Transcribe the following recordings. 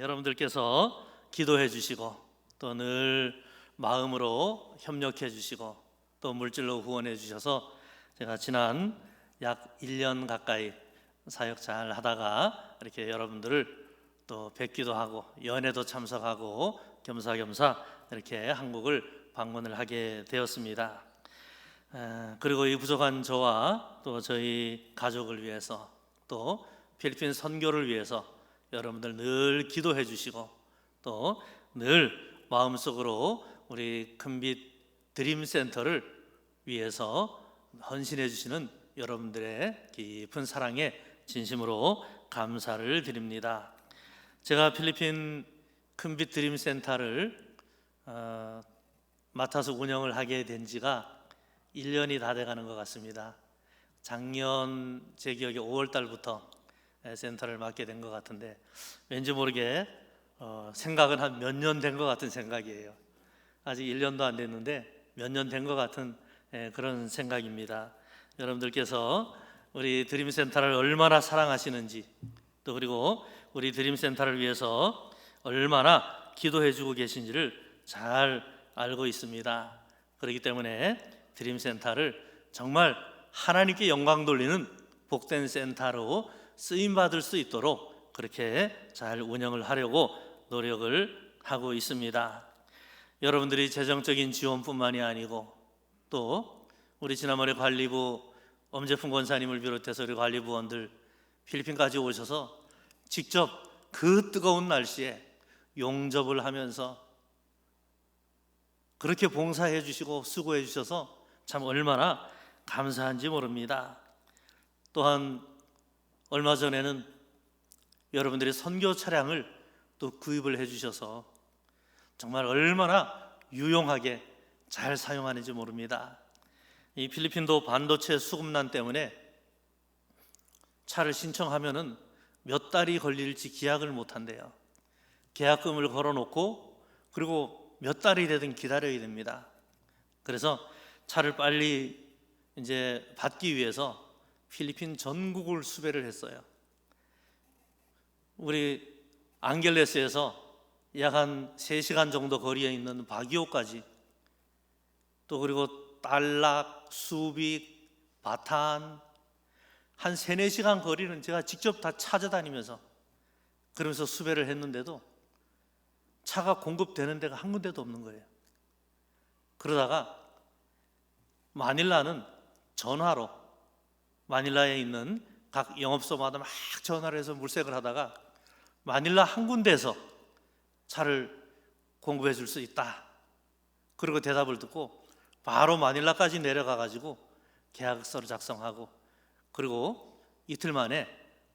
여러분들께서 기도해 주시고 또 늘 마음으로 협력해 주시고 또 물질로 후원해 주셔서 제가 지난 약 1년 가까이 사역 잘 하다가 이렇게 여러분들을 또 뵙기도 하고 연회도 참석하고 겸사겸사 이렇게 한국을 방문을 하게 되었습니다. 그리고 이 부족한 저와 또 저희 가족을 위해서 또 필리핀 선교를 위해서 여러분들 늘 기도해 주시고 또 늘 마음속으로 우리 큰빛 드림센터를 위해서 헌신해 주시는 여러분들의 깊은 사랑에 진심으로 감사를 드립니다. 제가 필리핀 큰빛 드림센터를 맡아서 운영을 하게 된 지가 1년이 다 돼가는 것 같습니다. 작년 제 기억에 5월 달부터 센터를 맡게 된 것 같은데 왠지 모르게 생각은 한 몇 년 된 것 같은 생각이에요. 아직 1년도 안 됐는데 몇 년 된 것 같은 그런 생각입니다. 여러분들께서 우리 드림센터를 얼마나 사랑하시는지 또 그리고 우리 드림센터를 위해서 얼마나 기도해 주고 계신지를 잘 알고 있습니다. 그렇기 때문에 드림센터를 정말 하나님께 영광 돌리는 복된 센터로 쓰임받을 수 있도록 그렇게 잘 운영을 하려고 노력을 하고 있습니다. 여러분들이 재정적인 지원뿐만이 아니고 또 우리 지난번에 관리부 엄재풍 권사님을 비롯해서 우리 관리부원들 필리핀까지 오셔서 직접 그 뜨거운 날씨에 용접을 하면서 그렇게 봉사해 주시고 수고해 주셔서 참 얼마나 감사한지 모릅니다. 또한 얼마 전에는 여러분들이 선교 차량을 또 구입을 해 주셔서 정말 얼마나 유용하게 잘 사용하는지 모릅니다. 이 필리핀도 반도체 수급난 때문에 차를 신청하면은 몇 달이 걸릴지 기약을 못 한대요. 계약금을 걸어놓고 그리고 몇 달이 되든 기다려야 됩니다. 그래서 차를 빨리 이제 받기 위해서 필리핀 전국을 수배를 했어요. 우리 앙겔레스에서 약 한 3시간 정도 거리에 있는 바기오까지 또 그리고 달락, 수빅, 바탄 한 3-4시간 거리는 제가 직접 다 찾아다니면서 그러면서 수배를 했는데도 차가 공급되는 데가 한 군데도 없는 거예요. 그러다가 마닐라는 전화로 마닐라에 있는 각 영업소마다 막 전화를 해서 물색을 하다가 마닐라 한 군데에서 차를 공급해 줄 수 있다. 그리고 대답을 듣고 바로 마닐라까지 내려가 가지고 계약서를 작성하고 그리고 이틀 만에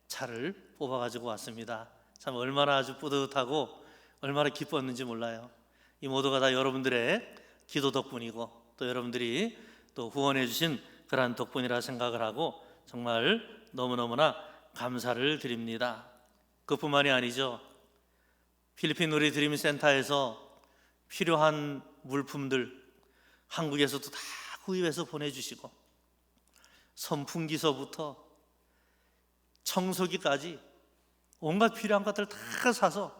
차를 뽑아 가지고 왔습니다. 참 얼마나 아주 뿌듯하고 얼마나 기뻤는지 몰라요. 이 모두가 다 여러분들의 기도 덕분이고 또 여러분들이 또 후원해 주신 그러한 덕분이라 생각을 하고 정말 너무너무나 감사를 드립니다. 그뿐만이 아니죠. 필리핀 우리 드림센터에서 필요한 물품들 한국에서도 다 구입해서 보내주시고 선풍기서부터 청소기까지 온갖 필요한 것들 다 사서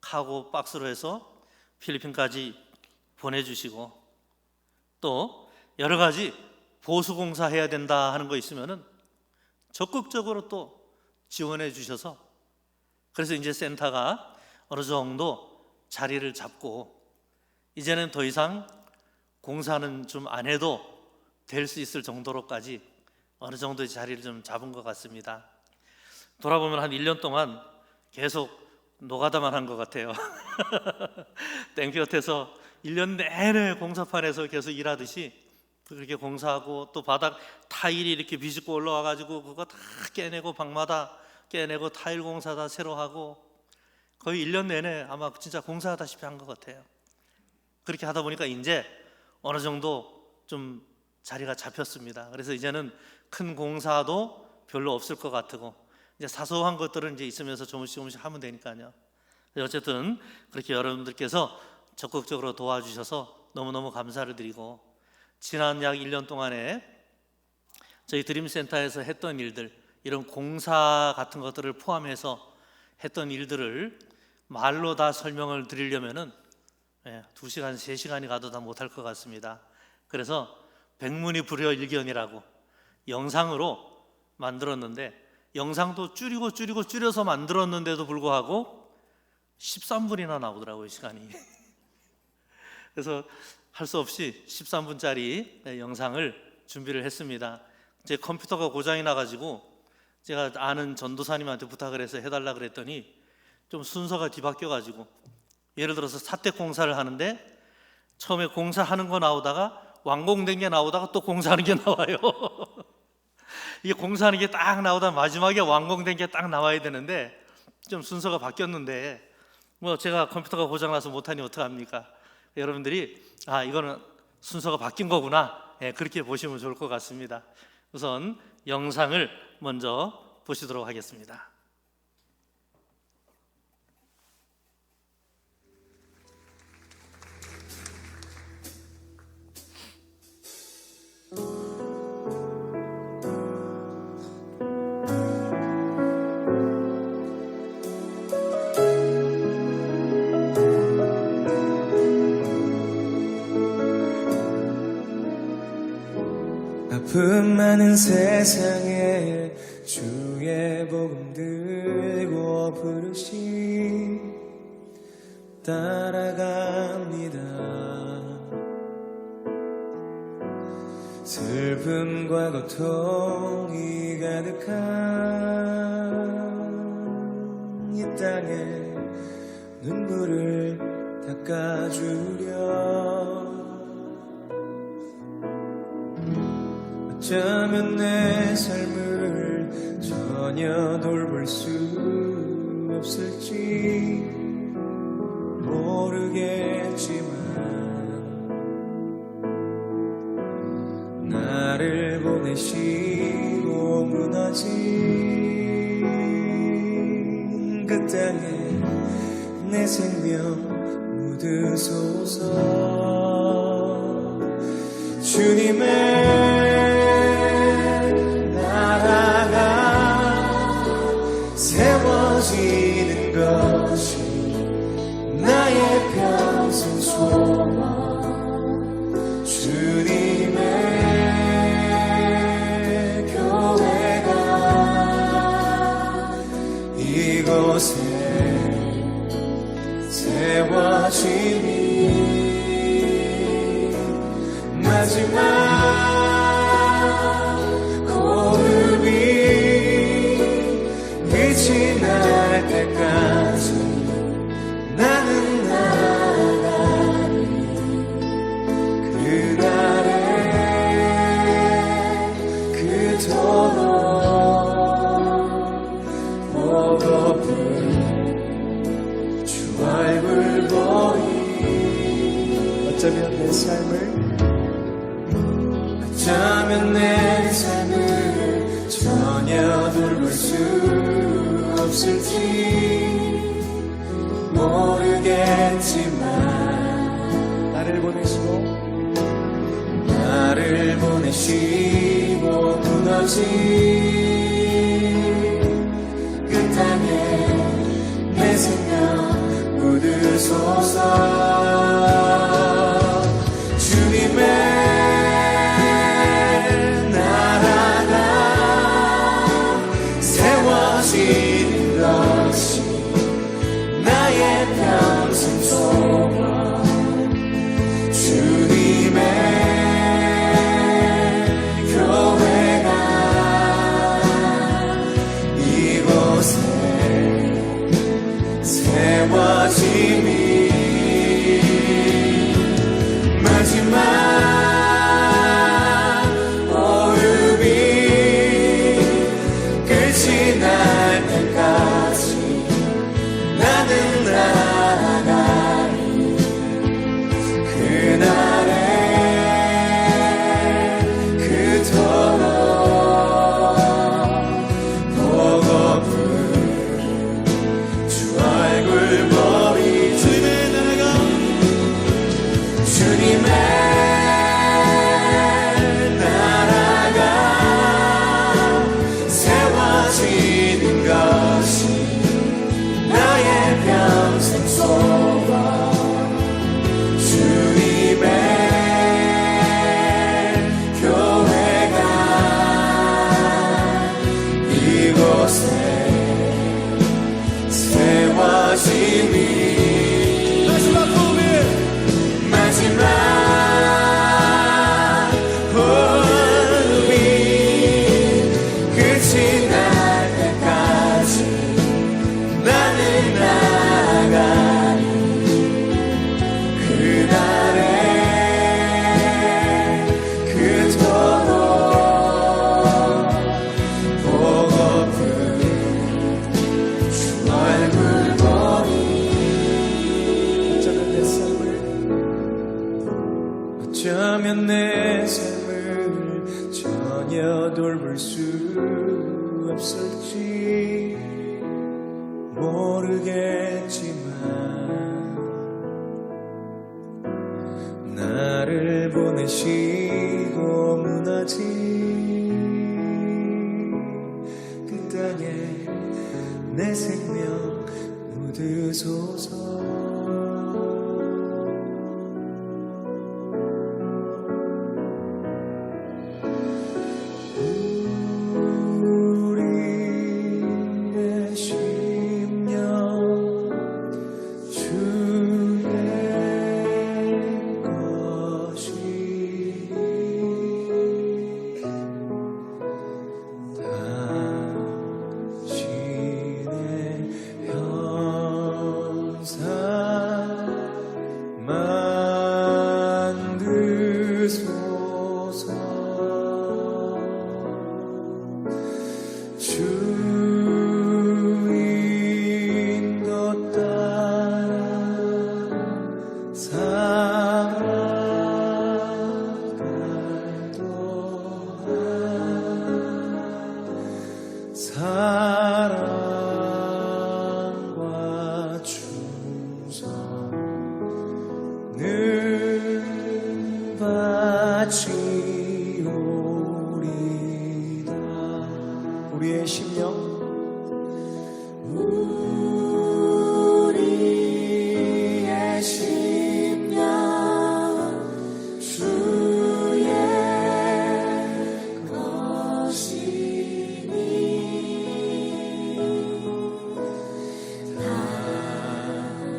카고 박스로 해서 필리핀까지 보내주시고 또 여러 가지 보수공사 해야 된다 하는 거 있으면은 적극적으로 또 지원해 주셔서 그래서 이제 센터가 어느 정도 자리를 잡고 이제는 더 이상 공사는 좀 안 해도 될 수 있을 정도로까지 어느 정도의 자리를 좀 잡은 것 같습니다. 돌아보면 한 1년 동안 계속 노가다만 한 것 같아요. 땡볕에서 1년 내내 공사판에서 계속 일하듯이 그렇게 공사하고 또 바닥 타일이 이렇게 비집고 올라와 가지고 그거 다 깨내고 방마다 깨내고 타일 공사 다 새로 하고 거의 1년 내내 아마 진짜 공사하다시피 한 것 같아요. 그렇게 하다 보니까 이제 어느 정도 좀 자리가 잡혔습니다. 그래서 이제는 큰 공사도 별로 없을 것 같고 이제 사소한 것들은 이제 있으면서 조금씩 하면 되니까요. 어쨌든 그렇게 여러분들께서 적극적으로 도와주셔서 너무너무 감사를 드리고 지난 약 1년 동안에 저희 드림센터에서 했던 일들 이런 공사 같은 것들을 포함해서 했던 일들을 말로 다 설명을 드리려면은 2시간, 3시간이 가도 다 못할 것 같습니다. 그래서 백문이 불여일견이라고 영상으로 만들었는데, 영상도 줄여서 만들었는데도 불구하고 13분이나 나오더라고요, 시간이. 그래서 할 수 없이 13분짜리 영상을 준비를 했습니다. 제 컴퓨터가 고장이 나가지고 제가 아는 전도사님한테 부탁을 해서 해달라 그랬더니 좀 순서가 뒤바뀌어가지고, 예를 들어서 사택 공사를 하는데 처음에 공사하는 거 나오다가 완공된 게 나오다가 또 공사하는 게 나와요. 이게 공사하는 게 딱 나오다 마지막에 완공된 게 딱 나와야 되는데 좀 순서가 바뀌었는데, 뭐 제가 컴퓨터가 고장나서 못하니 어떡합니까? 여러분들이 이거는 순서가 바뀐 거구나, 그렇게 보시면 좋을 것 같습니다. 우선 영상을 먼저 보시도록 하겠습니다. 아픔 많은 세상에 주의 복음 들고 부르시 따라갑니다. 슬픔과 고통이 가득한 이 땅에 눈물을 닦아주려 어쩌면 내 삶을 전혀 돌볼 수 없을지 모르겠지만 나를 보내시고 무너진 그 땅에 내 생명 묻으소서. 주님의 세워지는 것이 나의 평생 소원. 주님의 교회가 이곳에 세워지니 마지막 빛이 날 때까지 나는 나가리. 그날에 그토록 보고픈 주 얼굴 보이. 어쩌면 내 삶을 전혀 돌볼 수 없을지 모르겠지만 나를 보내시고 무너진 그 땅에 내 생명 묻으소서. 주님의 세워지는 것이 나의 평생 소원. 주님의 교회가 세워지니 마지막 호흡이 마지막 호흡이 끝이 날 때까지 나는 나가니 그날의 그토록 보고픈 주 얼굴 보니 어쩌면 내 삶을 전혀 돌볼 수 없을지 모르겠지만 나를 보내시고 무너진 그 땅에 내 생명 묻으소서. 우리의 심령 주의 것이니 당신의 형상 만드소서. 주 인도 따라 살아갈 동안 사랑과 충성을 바치오리다. 우리의 심령 우리의 심령 주의 것이니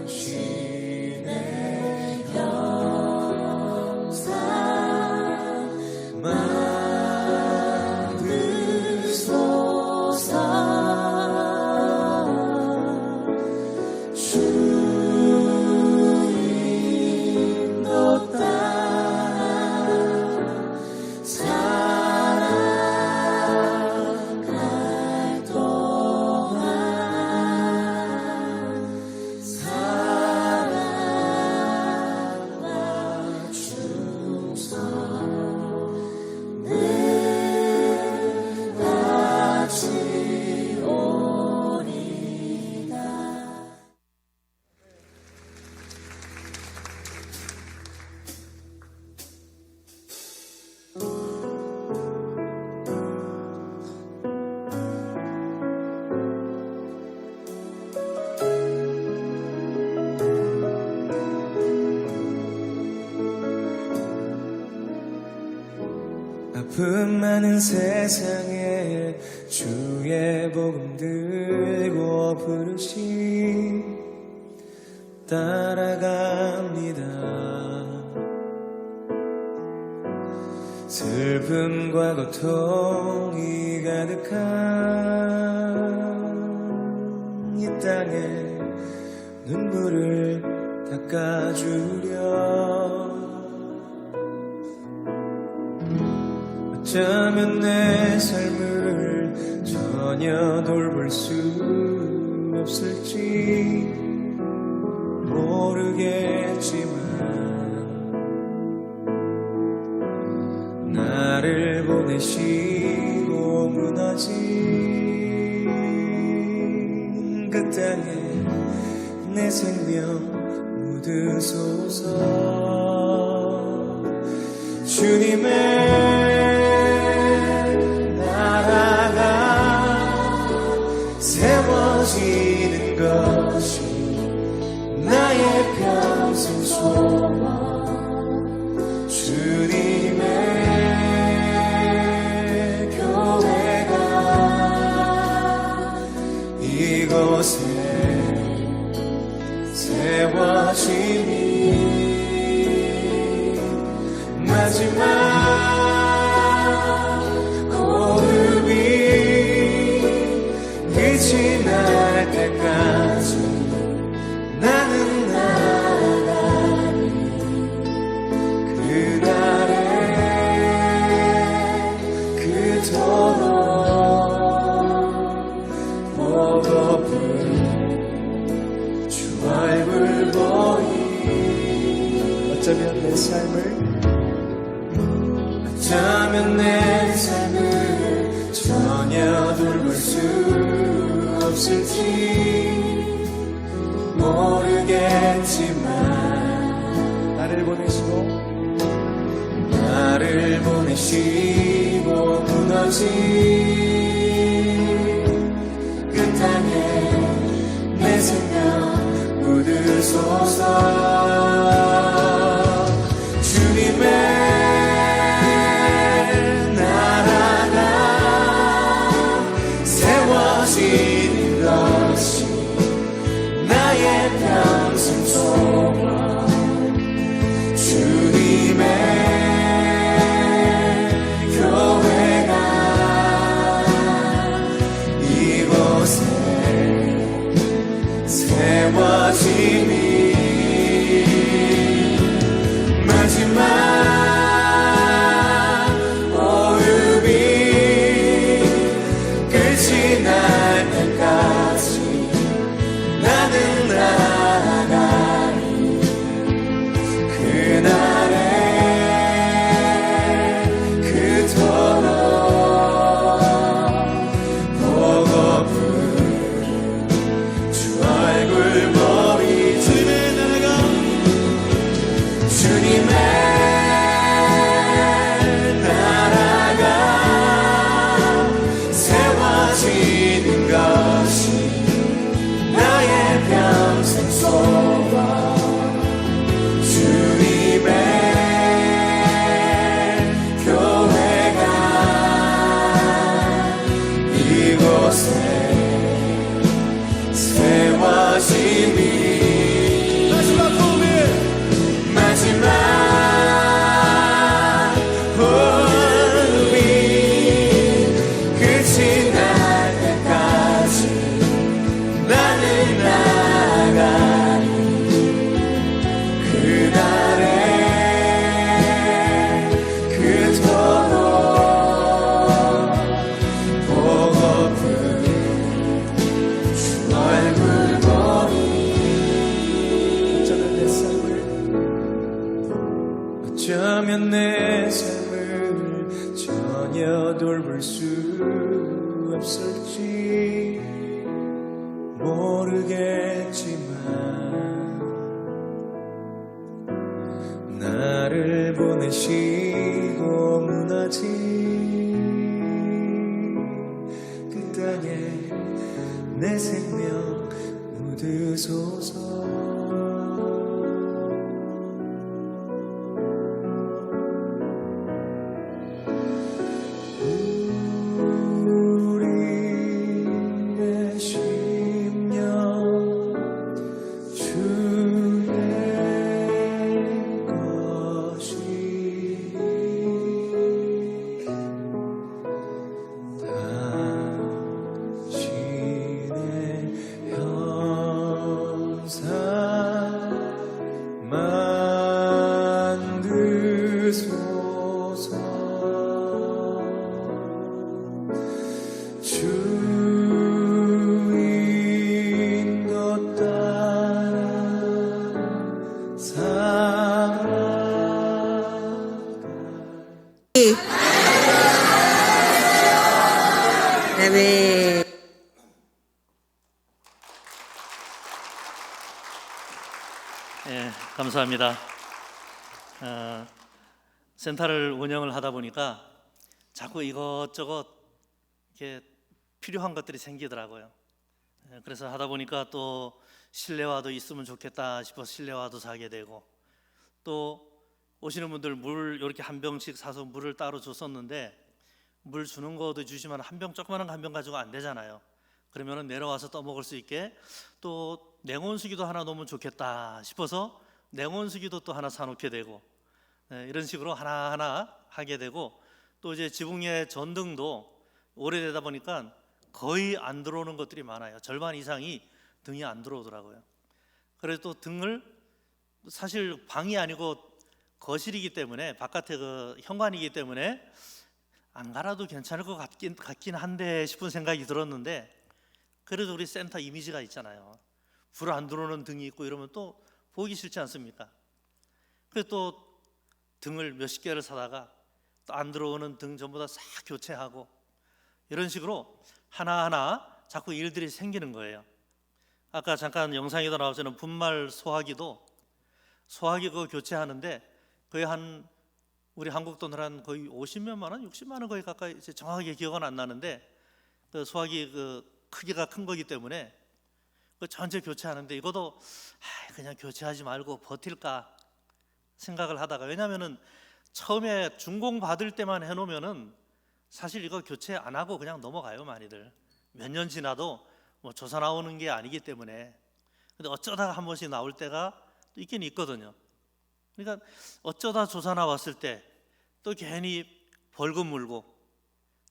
당신의 형상 만드소서. 주 인도 따라 살아갈 동안 사랑과 충성을 바치오리다. 아픔 많은 세상에 주의 복음 들고 부르시 따라갑니다. 슬픔과 고통이 가득한 이 땅에 눈물을 닦아주려 어쩌면 내 삶을 전혀 돌볼 수 없을지 모르겠지만 나를 보내시고 무너진 그 땅에 내 생명 묻으소서. 주님의 세워지는 것이 나의 평생 소망. 주님의 교회가 이곳에 세워지니 마지막 호흡이 끝이 날 때까지 나는 나가리 그날에 그토록 보고픈 주 얼굴 보니 어쩌면 내 삶을 전혀 돌볼 수 없을지 모르겠지만 나를 보내시고 무너진 그 땅에 내 생명 묻으소서 주님의 나라가 세워지는 것이 나의 평생 소원 주님의 교회가 이곳에 세워지니 마지막 호흡이 끝이 날 때까지 나는 나가리 그날에 그토록 보고픈 주 얼굴 보리 주님의 나라가 세워지는 것이 나의 평생 소원 주님의 교회가 이곳에 세워지니 마지막 호흡이 끝이 날 때까지 나는 나가리 그날에 그토록 보고픈 주 얼굴 보니 어쩌면 내 삶을 전혀 돌볼 수 없을지 모르겠지만 나를 보내시고 무너진 그 땅에 내 생명 묻으소서 우리의 심령 주의 것이니 당신의 형상 만드소서 주인 것 따라 아멘. 예, 감사합니다. 센터를 운영을 하다 보니까 자꾸 이것저것 이렇게 필요한 것들이 생기더라고요. 그래서 하다 보니까 또 실내화도 있으면 좋겠다 싶어서 실내화도 사게 되고, 또 오시는 분들 물 이렇게 한 병씩 사서 물을 따로 줬었는데, 물 주는 것도 주시면 한 병, 조그마한 한 병 가지고 안 되잖아요. 그러면은 내려와서 떠먹을 수 있게 또 냉온수기도 하나 놓으면 좋겠다 싶어서 냉온수기도 또 하나 사놓게 되고, 이런 식으로 하나하나 하게 되고, 또 이제 지붕의 전등도 오래되다 보니까 거의 안 들어오는 것들이 많아요. 절반 이상이 등이 안 들어오더라고요. 그래서 또 등을, 사실 방이 아니고 거실이기 때문에, 바깥에 그 현관이기 때문에 안 갈아도 괜찮을 것 같긴 한데 싶은 생각이 들었는데, 그래도 우리 센터 이미지가 있잖아요. 불 안 들어오는 등이 있고 이러면 또 보기 싫지 않습니까? 그래서 또 등을 몇십 개를 사다가 또 안 들어오는 등 전부 다 싹 교체하고, 이런 식으로 하나하나 자꾸 일들이 생기는 거예요. 아까 잠깐 영상에도 나왔잖아요. 분말 소화기도, 소화기 그거 교체하는데 거의 한, 우리 한국 돈으로 한 거의 50몇만 원, 60만 원 거의 가까이, 이제 정확하게 기억은 안 나는데, 그 소화기 그 크기가 큰 거기 때문에 그 전체 교체하는데, 이것도 그냥 교체하지 말고 버틸까 생각을 하다가, 왜냐하면은 처음에 준공 받을 때만 해놓으면은 사실 이거 교체 안 하고 그냥 넘어가요. 많이들 몇 년 지나도 뭐 조사 나오는 게 아니기 때문에. 근데 어쩌다가 한 번씩 나올 때가 또 있긴 있거든요. 그러니까 어쩌다 조사 나왔을 때 또 괜히 벌금 물고,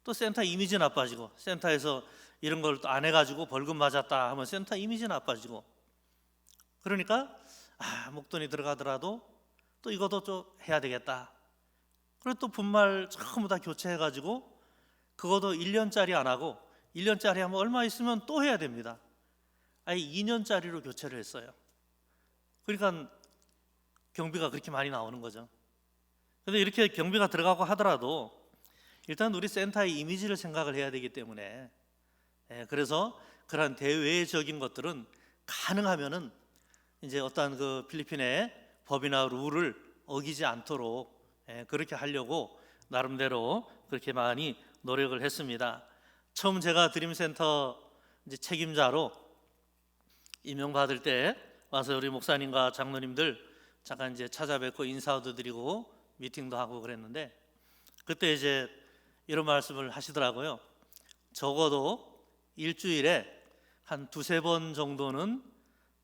또 센터 이미지 나빠지고, 센터에서 이런 걸 또 안 해가지고 벌금 맞았다 하면 센터 이미지 나빠지고, 그러니까 목돈이 들어가더라도 또 이것도 좀 해야 되겠다. 그리고 또 분말 전부 다 교체해가지고, 그것도 1년짜리 안 하고 1년짜리 하면 얼마 있으면 또 해야 됩니다. 아예 2년짜리로 교체를 했어요. 그러니까 경비가 그렇게 많이 나오는 거죠. 그런데 이렇게 경비가 들어가고 하더라도 일단 우리 센터의 이미지를 생각을 해야 되기 때문에, 그래서 그러한 대외적인 것들은 가능하면은 이제 어떠한 그 필리핀의 법이나 룰을 어기지 않도록 그렇게 하려고 나름대로 그렇게 많이 노력을 했습니다. 처음 제가 드림센터 이제 책임자로 임명받을 때 와서 우리 목사님과 장로님들 잠깐 이제 찾아뵙고 인사도 드리고 미팅도 하고 그랬는데, 그때 이제 이런 말씀을 하시더라고요. 적어도 일주일에 한 두세 번 정도는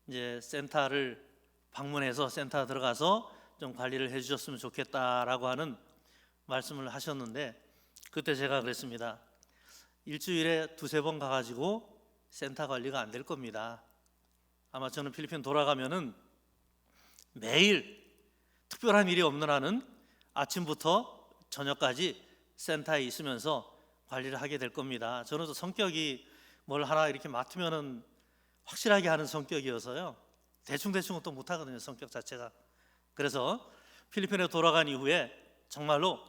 이제 센터를 방문해서 센터 들어가서 좀 관리를 해주셨으면 좋겠다라고 하는 말씀을 하셨는데, 그때 제가 그랬습니다. 일주일에 두세 번 가가지고 센터 관리가 안 될 겁니다. 아마 저는 필리핀 돌아가면은 매일 특별한 일이 없는 한은 아침부터 저녁까지 센터에 있으면서 관리를 하게 될 겁니다. 저는 또 성격이 뭘 하나 이렇게 맡으면은 확실하게 하는 성격이어서요, 대충대충은 또 못하거든요, 성격 자체가. 그래서 필리핀에 돌아간 이후에 정말로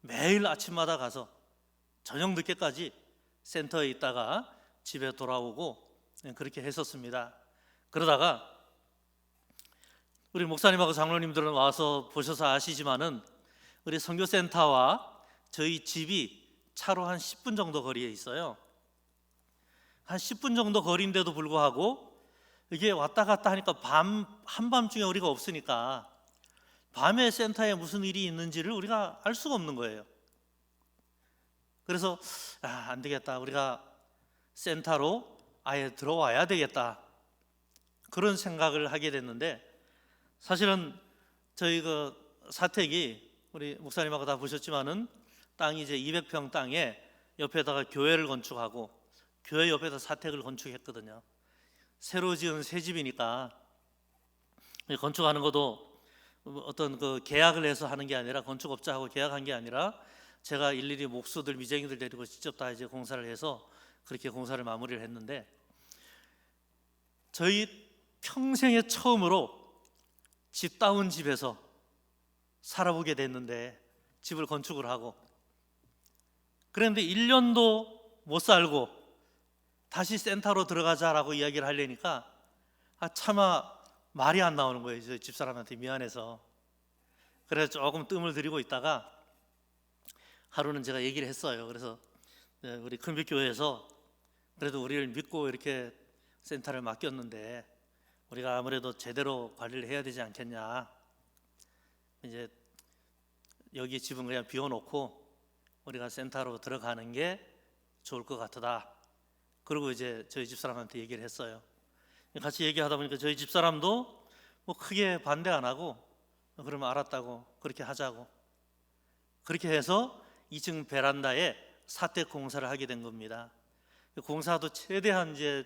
매일 아침마다 가서 저녁 늦게까지 센터에 있다가 집에 돌아오고 그렇게 했었습니다. 그러다가 우리 목사님하고 장로님들은 와서 보셔서 아시지만은 우리 선교센터와 저희 집이 차로 한 10분 정도 거리에 있어요. 한 10분 정도 거리인데도 불구하고 이게 왔다 갔다 하니까 한밤중에 우리가 없으니까 밤에 센터에 무슨 일이 있는지를 우리가 알 수가 없는 거예요. 그래서 안 되겠다, 우리가 센터로 아예 들어와야 되겠다, 그런 생각을 하게 됐는데, 사실은 저희 그 사택이 우리 목사님하고 다 보셨지만은 땅이 이제 200평 땅에 옆에다가 교회를 건축하고 교회 옆에다 사택을 건축했거든요. 새로 지은 새 집이니까 건축하는 것도 어떤 그 계약을 해서 하는 게 아니라, 건축업자하고 계약한 게 아니라 제가 일일이 목수들, 미쟁이들 데리고 직접 다 이제 공사를 해서 그렇게 공사를 마무리를 했는데, 저희 평생에 처음으로 집다운 집에서 살아보게 됐는데, 집을 건축을 하고 그런데 1년도 못 살고 다시 센터로 들어가자라고 이야기를 하려니까 차마 말이 안 나오는 거예요. 저희 집사람한테 미안해서. 그래서 조금 뜸을 들이고 있다가 하루는 제가 얘기를 했어요. 그래서 우리 큰빛교회에서 그래도 우리를 믿고 이렇게 센터를 맡겼는데 우리가 아무래도 제대로 관리를 해야 되지 않겠냐, 이제 여기 집은 그냥 비워놓고 우리가 센터로 들어가는 게 좋을 것 같다. 그리고 이제 저희 집사람한테 얘기를 했어요. 같이 얘기하다 보니까 저희 집사람도 뭐 크게 반대 안 하고 그러면 알았다고 그렇게 하자고 그렇게 해서 2층 베란다에 사택 공사를 하게 된 겁니다. 공사도 최대한 이제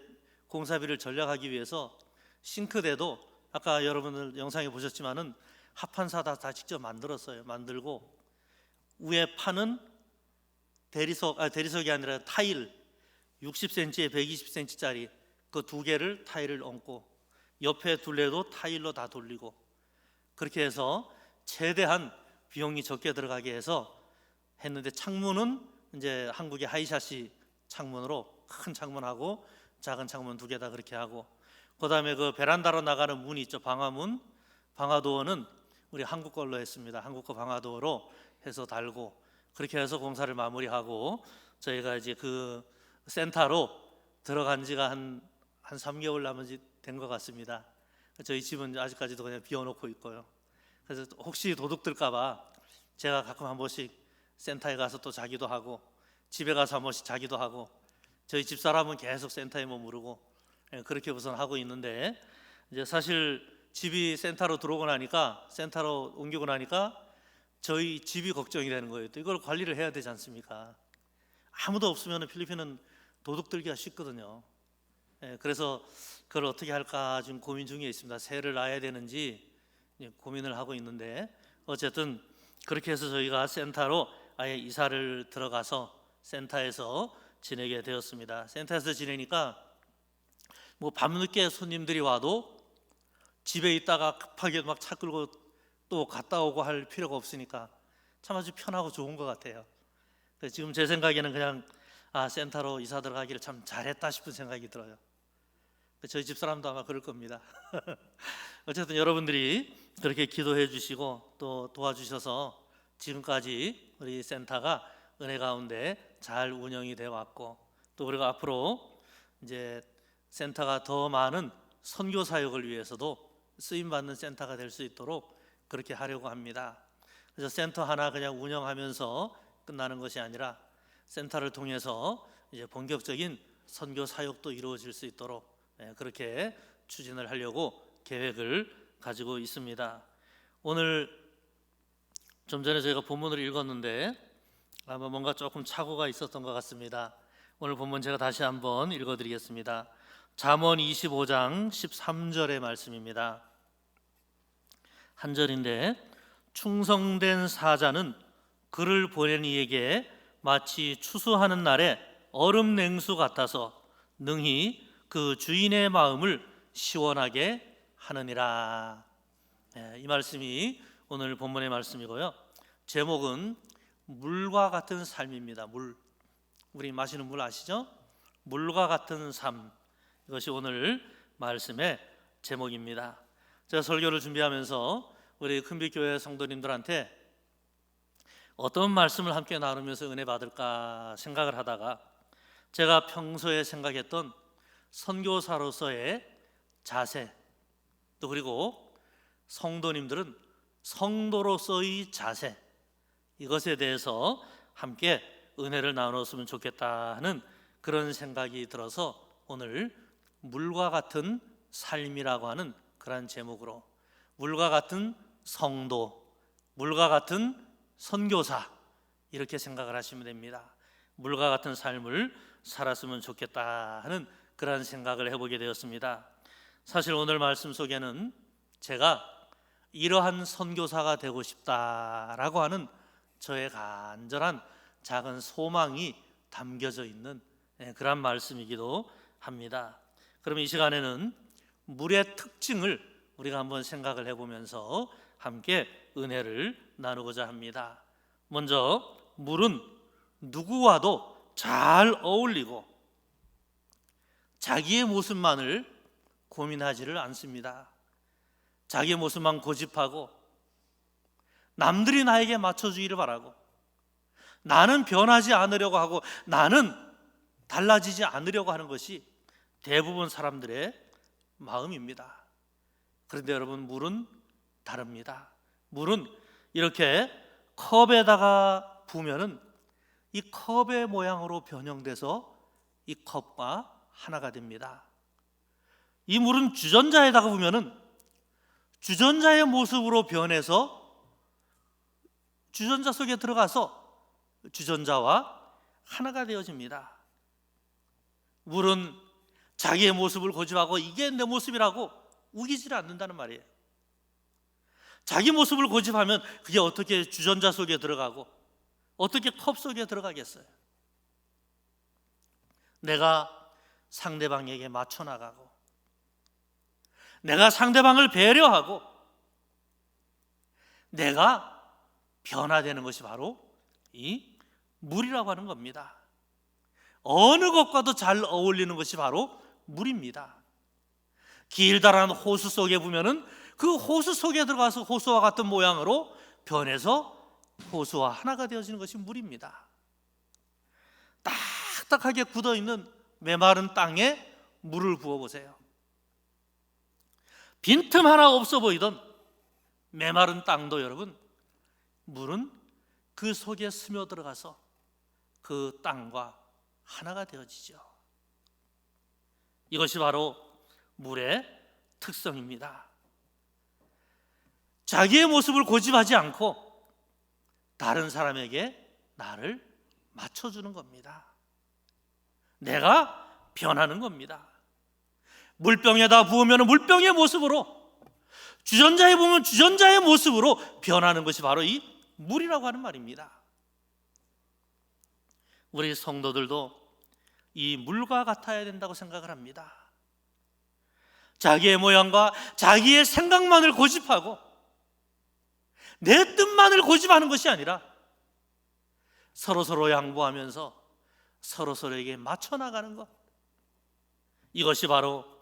공사비를 절약하기 위해서 싱크대도 아까 여러분들 영상에 보셨지만은 합판사 다 직접 만들었어요. 만들고 위에 판은 대리석이 아니라 타일 60cm에 120cm짜리 그 두 개를 타일을 얹고 옆에 둘레도 타일로 다 돌리고 그렇게 해서 최대한 비용이 적게 들어가게 해서 했는데 창문은 이제 한국의 하이샤시 창문으로 큰 창문하고 작은 창문 두 개 다 그렇게 하고 그다음에 그 베란다로 나가는 문이 있죠. 방화문, 방화도어는 우리 한국 걸로 했습니다. 한국 거 방화도어로 해서 달고 그렇게 해서 공사를 마무리하고 저희가 이제 그 센터로 들어간 지가 한 3개월 남은 된 것 같습니다. 저희 집은 아직까지도 그냥 비워놓고 있고요. 그래서 혹시 도둑들까봐 제가 가끔 한 번씩 센터에 가서 또 자기도 하고 집에 가서 한 번씩 자기도 하고 저희 집사람은 계속 센터에 머무르고 그렇게 우선 하고 있는데 이제 사실 집이 센터로 들어오고 나니까 센터로 옮기고 나니까 저희 집이 걱정이 되는 거예요. 또 이걸 관리를 해야 되지 않습니까? 아무도 없으면 필리핀은 도둑 들기가 쉽거든요. 그래서 그걸 어떻게 할까 지금 고민 중에 있습니다. 새를 놔야 되는지 고민을 하고 있는데 어쨌든 그렇게 해서 저희가 센터로 아예 이사를 들어가서 센터에서 지내게 되었습니다. 센터에서 지내니까 뭐 밤늦게 손님들이 와도 집에 있다가 급하게 막 차 끌고 또 갔다 오고 할 필요가 없으니까 참 아주 편하고 좋은 것 같아요. 그래서 지금 제 생각에는 그냥 센터로 이사 들어가기를 참 잘했다 싶은 생각이 들어요. 저희 집사람도 아마 그럴 겁니다. 어쨌든 여러분들이 그렇게 기도해 주시고 또 도와주셔서 지금까지 우리 센터가 은혜 가운데 잘 운영이 되어 왔고 또 우리가 앞으로 이제 센터가 더 많은 선교 사역을 위해서도 쓰임 받는 센터가 될 수 있도록 그렇게 하려고 합니다. 그래서 센터 하나 그냥 운영하면서 끝나는 것이 아니라 센터를 통해서 이제 본격적인 선교 사역도 이루어질 수 있도록 그렇게 추진을 하려고 계획을 가지고 있습니다. 오늘 좀 전에 저희가 본문을 읽었는데 아마 뭔가 조금 착오가 있었던 것 같습니다. 오늘 본문 제가 다시 한번 읽어드리겠습니다. 잠언 25장 13절의 말씀입니다. 한 절인데 충성된 사자는 그를 보낸 이에게 마치 추수하는 날에 얼음 냉수 같아서 능히 그 주인의 마음을 시원하게 하느니라. 이 말씀이 오늘 본문의 말씀이고요. 제목은 물과 같은 삶입니다. 물, 우리 마시는 물 아시죠? 물과 같은 삶, 이것이 오늘 말씀의 제목입니다. 제가 설교를 준비하면서 우리 큰빛교회 성도님들한테 어떤 말씀을 함께 나누면서 은혜 받을까 생각을 하다가 제가 평소에 생각했던 선교사로서의 자세, 또 그리고 성도님들은 성도로서의 자세, 이것에 대해서 함께 은혜를 나눴으면 좋겠다 하는 그런 생각이 들어서 오늘 물과 같은 삶이라고 하는 그런 제목으로 물과 같은 성도, 물과 같은 선교사, 이렇게 생각을 하시면 됩니다. 물과 같은 삶을 살았으면 좋겠다 하는 그런 생각을 해보게 되었습니다. 사실 오늘 말씀 속에는 제가 이러한 선교사가 되고 싶다라고 하는 저의 간절한 작은 소망이 담겨져 있는 그런 말씀이기도 합니다. 그럼 이 시간에는 물의 특징을 우리가 한번 생각을 해보면서 함께 은혜를 나누고자 합니다. 먼저 물은 누구와도 잘 어울리고 자기의 모습만을 고민하지를 않습니다. 자기의 모습만 고집하고 남들이 나에게 맞춰주기를 바라고 나는 변하지 않으려고 하고 나는 달라지지 않으려고 하는 것이 대부분 사람들의 마음입니다. 그런데 여러분, 물은 다릅니다. 물은 이렇게 컵에다가 부으면은 이 컵의 모양으로 변형돼서 이 컵과 하나가 됩니다. 이 물은 주전자에다가 부으면은 주전자의 모습으로 변해서 주전자 속에 들어가서 주전자와 하나가 되어집니다. 물은 자기의 모습을 고집하고 이게 내 모습이라고 우기질 않는다는 말이에요. 자기 모습을 고집하면 그게 어떻게 주전자 속에 들어가고 어떻게 컵 속에 들어가겠어요? 내가 상대방에게 맞춰 나가고 내가 상대방을 배려하고 내가 변화되는 것이 바로 이 물이라고 하는 겁니다. 어느 것과도 잘 어울리는 것이 바로 물입니다. 길다란 호수 속에 보면은 그 호수 속에 들어가서 호수와 같은 모양으로 변해서 호수와 하나가 되어지는 것이 물입니다. 딱딱하게 굳어있는 메마른 땅에 물을 부어보세요. 빈틈 하나 없어 보이던 메마른 땅도 여러분, 물은 그 속에 스며들어가서 그 땅과 하나가 되어지죠. 이것이 바로 물의 특성입니다. 자기의 모습을 고집하지 않고 다른 사람에게 나를 맞춰주는 겁니다. 내가 변하는 겁니다. 물병에다 부으면 물병의 모습으로, 주전자에 부으면 주전자의 모습으로 변하는 것이 바로 이 물이라고 하는 말입니다. 우리 성도들도 이 물과 같아야 된다고 생각을 합니다. 자기의 모양과 자기의 생각만을 고집하고 내 뜻만을 고집하는 것이 아니라 서로서로 양보하면서 서로서로에게 맞춰 나가는 것, 이것이 바로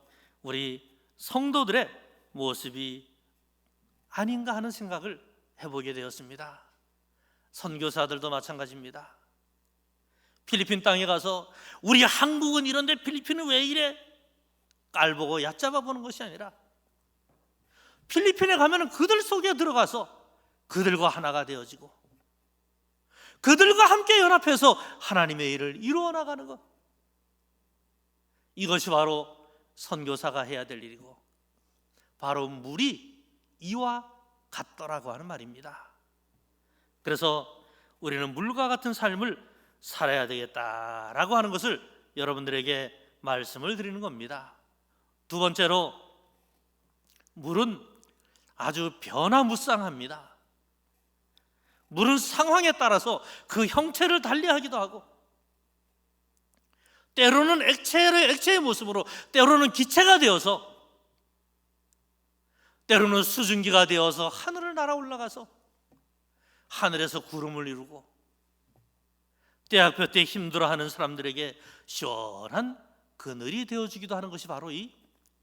우리 성도들의 모습이 아닌가 하는 생각을 해보게 되었습니다. 선교사들도 마찬가지입니다. 필리핀 땅에 가서 우리 한국은 이런데 필리핀은 왜 이래? 깔보고 얕잡아 보는 것이 아니라 필리핀에 가면 그들 속에 들어가서 그들과 하나가 되어지고 그들과 함께 연합해서 하나님의 일을 이루어 나가는 것, 이것이 바로 선교사가 해야 될 일이고 바로 물이 이와 같더라고 하는 말입니다. 그래서 우리는 물과 같은 삶을 살아야 되겠다라고 하는 것을 여러분들에게 말씀을 드리는 겁니다. 두 번째로, 물은 아주 변화무쌍합니다. 물은 상황에 따라서 그 형체를 달리하기도 하고 때로는 액체의 모습으로, 때로는 기체가 되어서, 때로는 수증기가 되어서 하늘을 날아 올라가서 하늘에서 구름을 이루고 때학표 때 힘들어하는 사람들에게 시원한 그늘이 되어주기도 하는 것이 바로 이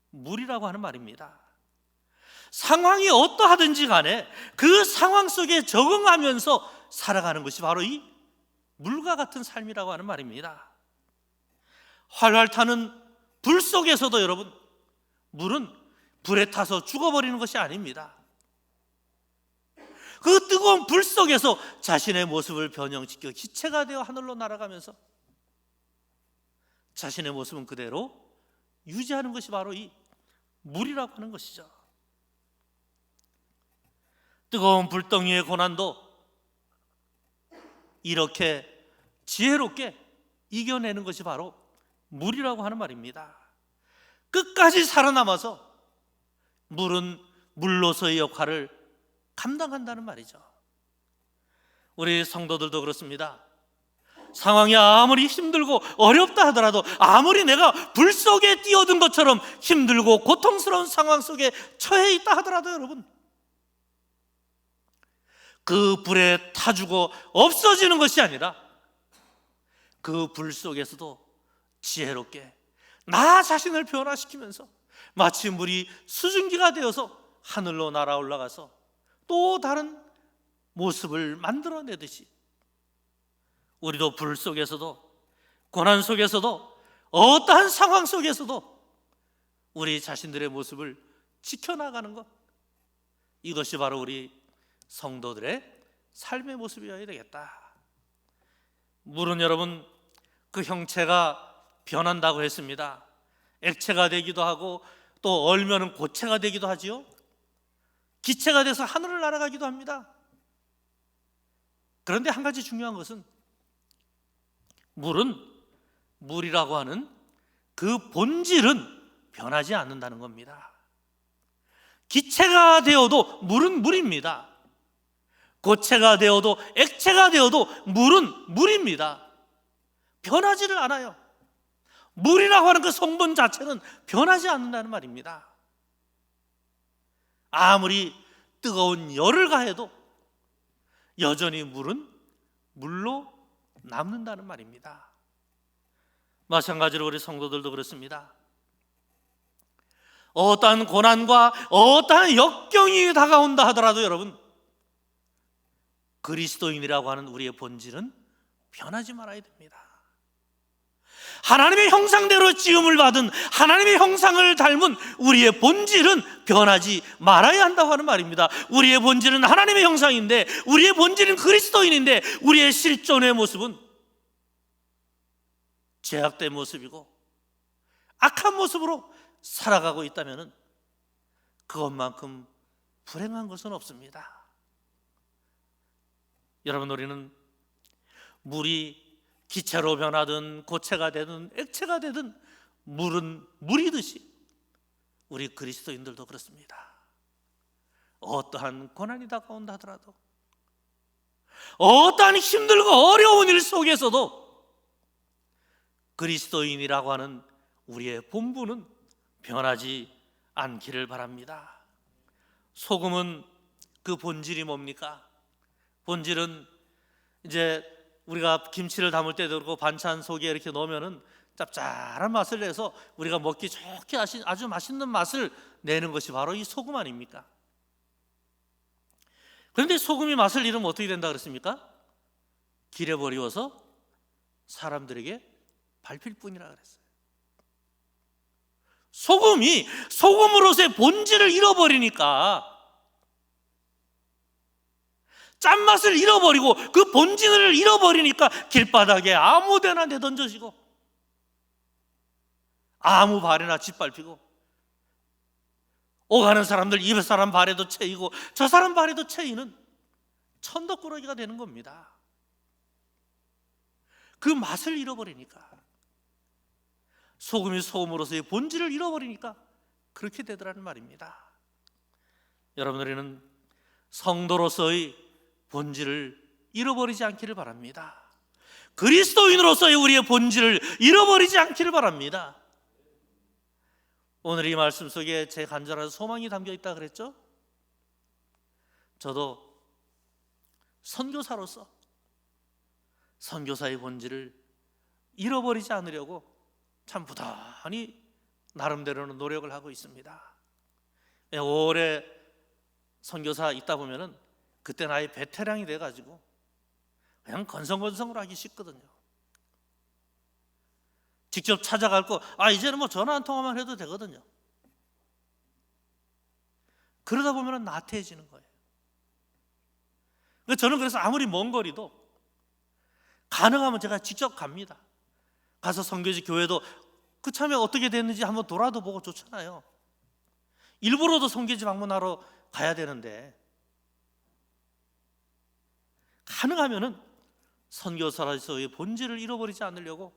물이라고 하는 말입니다. 상황이 어떠하든지 간에 그 상황 속에 적응하면서 살아가는 것이 바로 이 물과 같은 삶이라고 하는 말입니다. 활활 타는 불 속에서도 여러분, 물은 불에 타서 죽어버리는 것이 아닙니다. 그 뜨거운 불 속에서 자신의 모습을 변형시켜 기체가 되어 하늘로 날아가면서 자신의 모습은 그대로 유지하는 것이 바로 이 물이라고 하는 것이죠. 뜨거운 불덩이의 고난도 이렇게 지혜롭게 이겨내는 것이 바로 물이라고 하는 말입니다. 끝까지 살아남아서 물은 물로서의 역할을 감당한다는 말이죠. 우리 성도들도 그렇습니다. 상황이 아무리 힘들고 어렵다 하더라도, 아무리 내가 불 속에 뛰어든 것처럼 힘들고 고통스러운 상황 속에 처해 있다 하더라도 여러분, 그 불에 타주고 없어지는 것이 아니라 그 불 속에서도 지혜롭게 나 자신을 변화시키면서 마치 물이 수증기가 되어서 하늘로 날아 올라가서 또 다른 모습을 만들어내듯이 우리도 불 속에서도, 고난 속에서도, 어떠한 상황 속에서도 우리 자신들의 모습을 지켜나가는 것, 이것이 바로 우리 성도들의 삶의 모습이어야 되겠다. 물은 여러분, 그 형체가 변한다고 했습니다. 액체가 되기도 하고 또 얼면은 고체가 되기도 하지요. 기체가 돼서 하늘을 날아가기도 합니다. 그런데 한 가지 중요한 것은 물이라고 하는 그 본질은 변하지 않는다는 겁니다. 기체가 되어도 물은 물입니다. 고체가 되어도 액체가 되어도 물은 물입니다. 변하지를 않아요. 물이라고 하는 그 성분 자체는 변하지 않는다는 말입니다. 아무리 뜨거운 열을 가해도 여전히 물은 물로 남는다는 말입니다. 마찬가지로 우리 성도들도 그렇습니다. 어떠한 고난과 어떠한 역경이 다가온다 하더라도 여러분, 그리스도인이라고 하는 우리의 본질은 변하지 말아야 됩니다. 하나님의 형상대로 지음을 받은 하나님의 형상을 닮은 우리의 본질은 변하지 말아야 한다고 하는 말입니다. 우리의 본질은 하나님의 형상인데, 우리의 본질은 그리스도인인데, 우리의 실존의 모습은 죄악된 모습이고 악한 모습으로 살아가고 있다면 그것만큼 불행한 것은 없습니다. 여러분, 우리는 물이 기체로 변하든 고체가 되든 액체가 되든 물은 물이듯이 우리 그리스도인들도 그렇습니다. 어떠한 고난이 다가온다 하더라도, 어떠한 힘들고 어려운 일 속에서도 그리스도인이라고 하는 우리의 본분은 변하지 않기를 바랍니다. 소금은 그 본질이 뭡니까? 본질은 이제 우리가 김치를 담을 때도 그렇고 반찬 속에 이렇게 넣으면은 짭짤한 맛을 내서 우리가 먹기 좋게 아주 맛있는 맛을 내는 것이 바로 이 소금 아닙니까? 그런데 소금이 맛을 잃으면 어떻게 된다 그랬습니까? 길에 버리워서 사람들에게 밟힐 뿐이라 그랬어요. 소금이 소금으로서의 본질을 잃어버리니까, 짠맛을 잃어버리고 그 본질을 잃어버리니까 길바닥에 아무 데나 내던져지고 아무 발에나 짓밟히고 오가는 사람들 입에 사람 발에도 채이고 저 사람 발에도 채이는 천덕꾸러기가 되는 겁니다. 그 맛을 잃어버리니까, 소금이 소금으로서의 본질을 잃어버리니까 그렇게 되더라는 말입니다. 여러분, 우리는 성도로서의 본질을 잃어버리지 않기를 바랍니다. 그리스도인으로서의 우리의 본질을 잃어버리지 않기를 바랍니다. 오늘 이 말씀 속에 제 간절한 소망이 담겨 있다 그랬죠? 저도 선교사로서 선교사의 본질을 잃어버리지 않으려고 참 부단히 나름대로는 노력을 하고 있습니다. 오래 선교사 있다 보면은 그때 나의 베테랑이 돼가지고 그냥 건성건성으로 하기 쉽거든요. 직접 찾아갈 거, 이제는 뭐 전화 한 통화만 해도 되거든요. 그러다 보면 나태해지는 거예요. 저는 그래서 아무리 먼 거리도 가능하면 제가 직접 갑니다. 가서 선교지 교회도 그 참에 어떻게 됐는지 한번 돌아도 보고 좋잖아요. 일부러도 선교지 방문하러 가야 되는데, 가능하면은 선교사로서의 본질을 잃어버리지 않으려고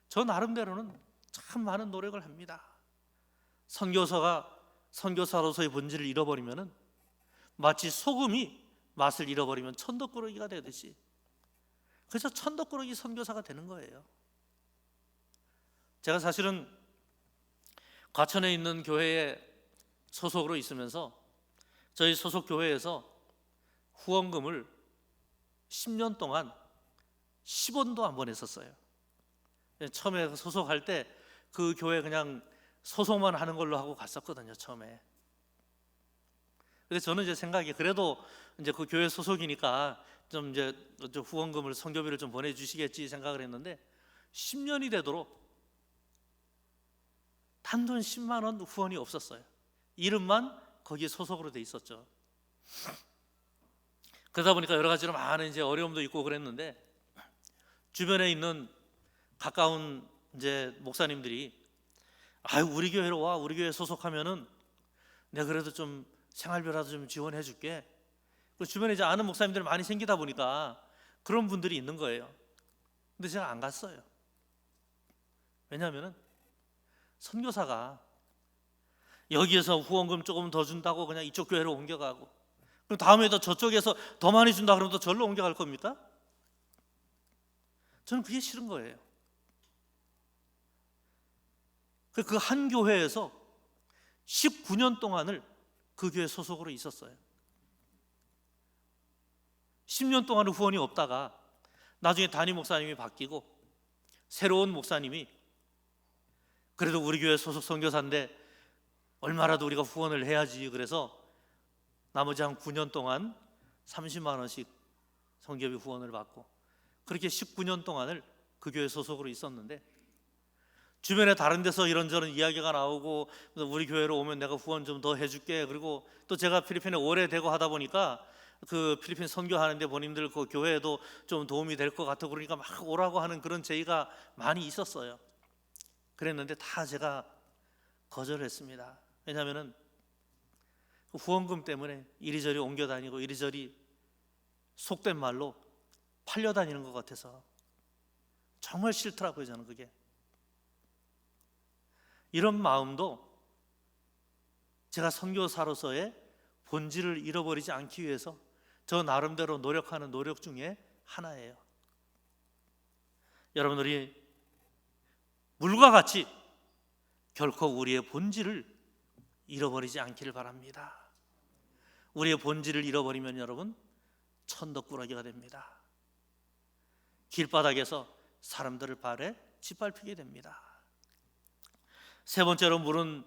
저 나름대로는 참 많은 노력을 합니다. 선교사로서의 본질을 잃어버리면은 마치 소금이 맛을 잃어버리면 천덕꾸러기가 되듯이, 그래서 천덕꾸러기 선교사가 되는 거예요. 제가 사실은 과천에 있는 교회에 소속으로 있으면서 저희 소속 교회에서 후원금을 10년 동안 10원도 안 보냈었어요. 처음에 소속할 때 그 교회 그냥 소속만 하는 걸로 하고 갔었거든요, 처음에. 근데 저는 이제 생각이, 그래도 이제 그 교회 소속이니까 좀 이제 후원금을, 선교비를 좀 보내주시겠지 생각을 했는데 10년이 되도록 단돈 10만 원 후원이 없었어요. 이름만 거기에 소속으로 돼 있었죠. 그러다 보니까 여러 가지로 많은 이제 어려움도 있고 그랬는데, 주변에 있는 가까운 이제 목사님들이 우리 교회로 와, 우리 교회 소속하면은 내가 그래도 좀 생활비라도 좀 지원해 줄게. 그 주변에 이제 아는 목사님들이 많이 생기다 보니까 그런 분들이 있는 거예요. 근데 제가 안 갔어요. 왜냐하면 선교사가 여기에서 후원금 조금 더 준다고 그냥 이쪽 교회로 옮겨가고, 그럼 다음에도 저쪽에서 더 많이 준다 그러면 또 절로 옮겨갈 겁니까? 저는 그게 싫은 거예요. 그 한 교회에서 19년 동안을 그 교회 소속으로 있었어요. 10년 동안은 후원이 없다가 나중에 담임 목사님이 바뀌고 새로운 목사님이 그래도 우리 교회 소속 선교사인데 얼마라도 우리가 후원을 해야지, 그래서 나머지 한 9년 동안 30만 원씩 선교비 후원을 받고, 그렇게 19년 동안을 그 교회 소속으로 있었는데, 주변에 다른 데서 이런저런 이야기가 나오고 우리 교회로 오면 내가 후원 좀 더 해줄게, 그리고 또 제가 필리핀에 오래되고 하다 보니까 그 필리핀 선교하는데 본인들 그 교회에도 좀 도움이 될 것 같아, 그러니까 막 오라고 하는 그런 제의가 많이 있었어요. 그랬는데 다 제가 거절했습니다. 왜냐하면 후원금 때문에 이리저리 옮겨 다니고 이리저리 속된 말로 팔려 다니는 것 같아서 정말 싫더라고요, 저는 그게. 이런 마음도 제가 선교사로서의 본질을 잃어버리지 않기 위해서 저 나름대로 노력하는 노력 중에 하나예요. 여러분들이 물과 같이 결코 우리의 본질을 잃어버리지 않기를 바랍니다. 우리의 본질을 잃어버리면 여러분 천덕꾸러기가 됩니다. 길바닥에서 사람들을 발에 짓밟히게 됩니다. 세 번째로, 물은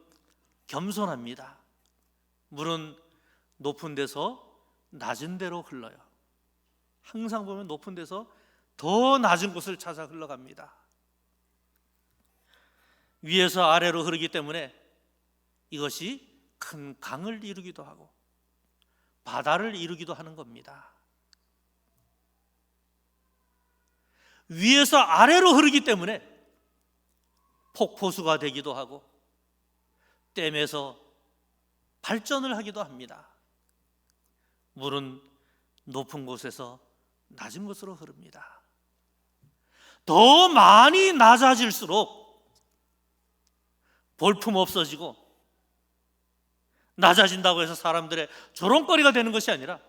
겸손합니다. 물은 높은 데서 낮은 데로 흘러요. 항상 보면 높은 데서 더 낮은 곳을 찾아 흘러갑니다. 위에서 아래로 흐르기 때문에 이것이 큰 강을 이루기도 하고 바다를 이루기도 하는 겁니다. 위에서 아래로 흐르기 때문에 폭포수가 되기도 하고 댐에서 발전을 하기도 합니다. 물은 높은 곳에서 낮은 곳으로 흐릅니다. 더 많이 낮아질수록 볼품 없어지고, 낮아진다고 해서 사람들의 조롱거리가 되는 것이 아니라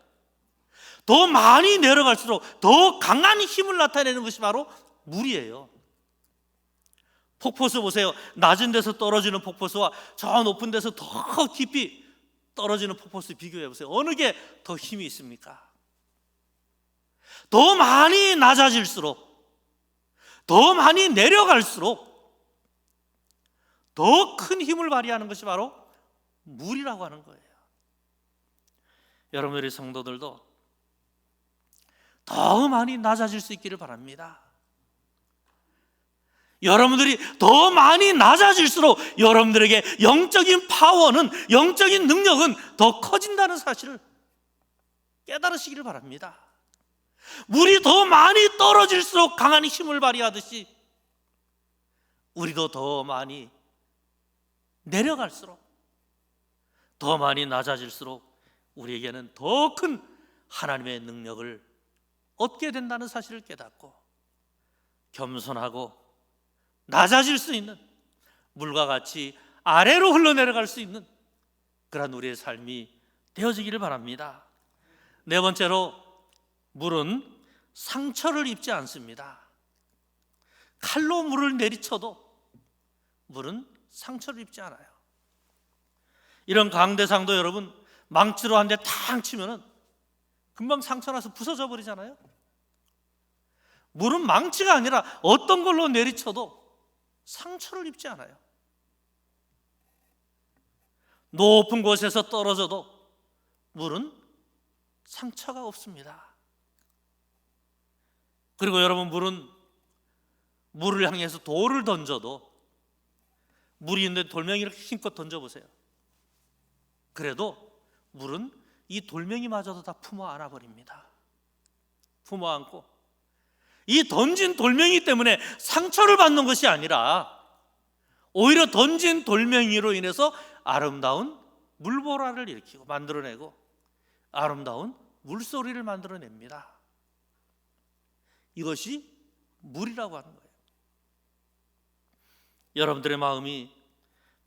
더 많이 내려갈수록 더 강한 힘을 나타내는 것이 바로 물이에요. 폭포수 보세요. 낮은 데서 떨어지는 폭포수와 저 높은 데서 더 깊이 떨어지는 폭포수 비교해 보세요. 어느 게 더 힘이 있습니까? 더 많이 낮아질수록, 더 많이 내려갈수록 더 큰 힘을 발휘하는 것이 바로 물이라고 하는 거예요. 여러분들의 성도들도 더 많이 낮아질 수 있기를 바랍니다. 여러분들이 더 많이 낮아질수록 여러분들에게 영적인 파워는, 영적인 능력은 더 커진다는 사실을 깨달으시기를 바랍니다. 물이 더 많이 떨어질수록 강한 힘을 발휘하듯이 우리도 더 많이 내려갈수록, 더 많이 낮아질수록 우리에게는 더 큰 하나님의 능력을 얻게 된다는 사실을 깨닫고 겸손하고 낮아질 수 있는, 물과 같이 아래로 흘러내려갈 수 있는 그런 우리의 삶이 되어지기를 바랍니다. 네 번째로, 물은 상처를 입지 않습니다. 칼로 물을 내리쳐도 물은 상처를 입지 않아요. 이런 강대상도 여러분 망치로 한 대 탕 치면은 금방 상처 나서 부서져 버리잖아요. 물은 망치가 아니라 어떤 걸로 내리쳐도 상처를 입지 않아요. 높은 곳에서 떨어져도 물은 상처가 없습니다. 그리고 여러분, 물을 향해서 돌을 던져도, 물이 있는데 돌멩이를 힘껏 던져보세요. 그래도 물은 이 돌멩이마저도 다 품어 안아버립니다. 품어 안고, 이 던진 돌멩이 때문에 상처를 받는 것이 아니라 오히려 던진 돌멩이로 인해서 아름다운 물보라를 일으키고 만들어내고 아름다운 물소리를 만들어냅니다. 이것이 물이라고 하는 거예요. 여러분들의 마음이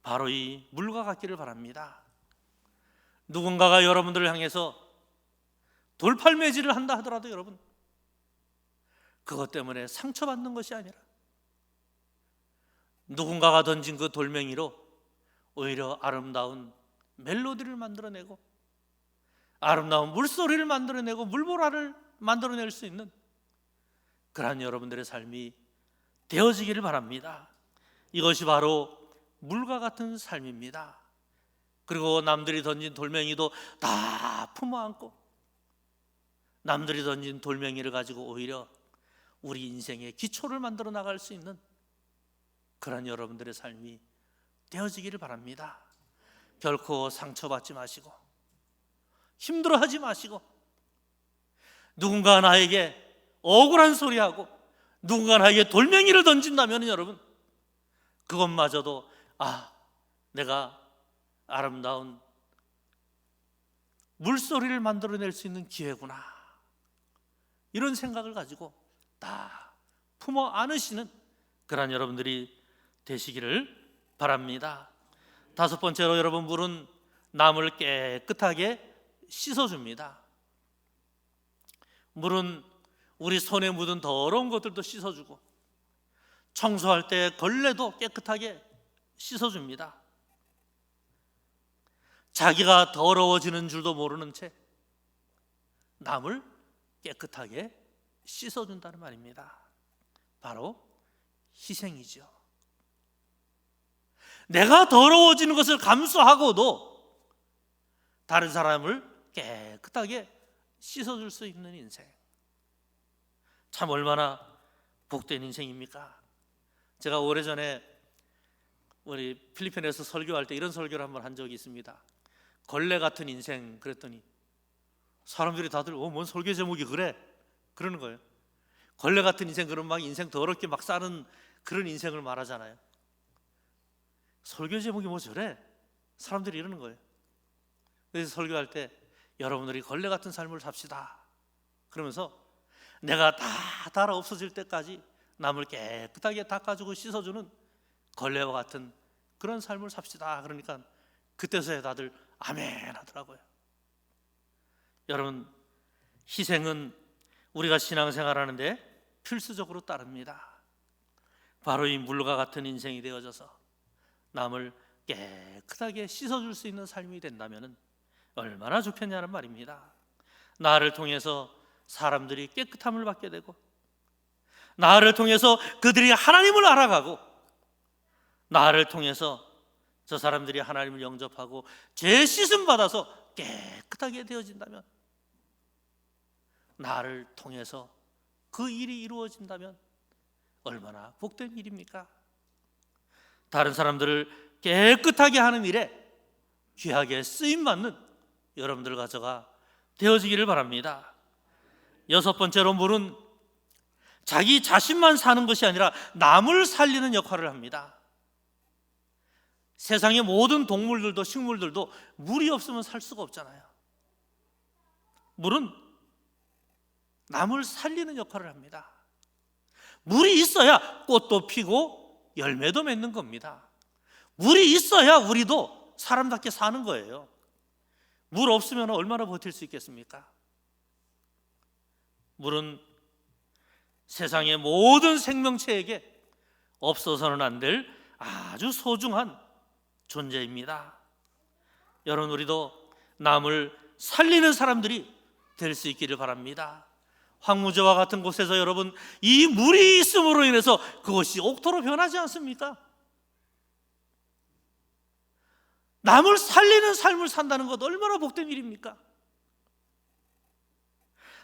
바로 이 물과 같기를 바랍니다. 누군가가 여러분들을 향해서 돌팔매질을 한다 하더라도 여러분, 그것 때문에 상처받는 것이 아니라 누군가가 던진 그 돌멩이로 오히려 아름다운 멜로디를 만들어내고 아름다운 물소리를 만들어내고 물보라를 만들어낼 수 있는 그러한 여러분들의 삶이 되어지기를 바랍니다. 이것이 바로 물과 같은 삶입니다. 그리고 남들이 던진 돌멩이도 다 품어안고 남들이 던진 돌멩이를 가지고 오히려 우리 인생의 기초를 만들어 나갈 수 있는 그런 여러분들의 삶이 되어지기를 바랍니다. 결코 상처받지 마시고 힘들어하지 마시고 누군가 나에게 억울한 소리하고 누군가 나에게 돌멩이를 던진다면 여러분, 그것마저도 내가 아름다운 물소리를 만들어낼 수 있는 기회구나, 이런 생각을 가지고 다 품어 안으시는 그런 여러분들이 되시기를 바랍니다. 다섯 번째로 여러분, 물은 남을 깨끗하게 씻어줍니다. 물은 우리 손에 묻은 더러운 것들도 씻어주고 청소할 때 걸레도 깨끗하게 씻어줍니다. 자기가 더러워지는 줄도 모르는 채 남을 깨끗하게 씻어준다는 말입니다. 바로 희생이죠. 내가 더러워지는 것을 감수하고도 다른 사람을 깨끗하게 씻어줄 수 있는 인생, 참 얼마나 복된 인생입니까? 제가 오래전에 우리 필리핀에서 설교할 때 이런 설교를 한번 한 적이 있습니다. 걸레 같은 인생, 그랬더니 사람들이 다들 뭔 설교 제목이 그래? 그러는 거예요. 걸레 같은 인생, 그런 막 인생 더럽게 막 사는 그런 인생을 말하잖아요. 설교 제목이 뭐 저래? 사람들이 이러는 거예요. 그래서 설교할 때 여러분들이 걸레 같은 삶을 삽시다 그러면서 내가 다 닳아 없어질 때까지 남을 깨끗하게 닦아주고 씻어주는 걸레와 같은 그런 삶을 삽시다. 그러니까 그때서야 다들 아멘 하더라고요. 여러분, 희생은 우리가 신앙생활하는데 필수적으로 따릅니다. 바로 이 물과 같은 인생이 되어져서 남을 깨끗하게 씻어줄 수 있는 삶이 된다면 얼마나 좋겠냐는 말입니다. 나를 통해서 사람들이 깨끗함을 받게 되고 나를 통해서 그들이 하나님을 알아가고 나를 통해서 저 사람들이 하나님을 영접하고 죄 씻음 받아서 깨끗하게 되어진다면, 나를 통해서 그 일이 이루어진다면 얼마나 복된 일입니까? 다른 사람들을 깨끗하게 하는 일에 귀하게 쓰임받는 여러분들과 저가 되어지기를 바랍니다. 여섯 번째로, 물은 자기 자신만 사는 것이 아니라 남을 살리는 역할을 합니다. 세상의 모든 동물들도 식물들도 물이 없으면 살 수가 없잖아요. 물은 남을 살리는 역할을 합니다. 물이 있어야 꽃도 피고 열매도 맺는 겁니다. 물이 있어야 우리도 사람답게 사는 거예요. 물 없으면 얼마나 버틸 수 있겠습니까? 물은 세상의 모든 생명체에게 없어서는 안 될 아주 소중한 존재입니다. 여러분, 우리도 남을 살리는 사람들이 될 수 있기를 바랍니다. 황무지와 같은 곳에서 여러분, 이 물이 있음으로 인해서 그것이 옥토로 변하지 않습니까? 남을 살리는 삶을 산다는 것 얼마나 복된 일입니까?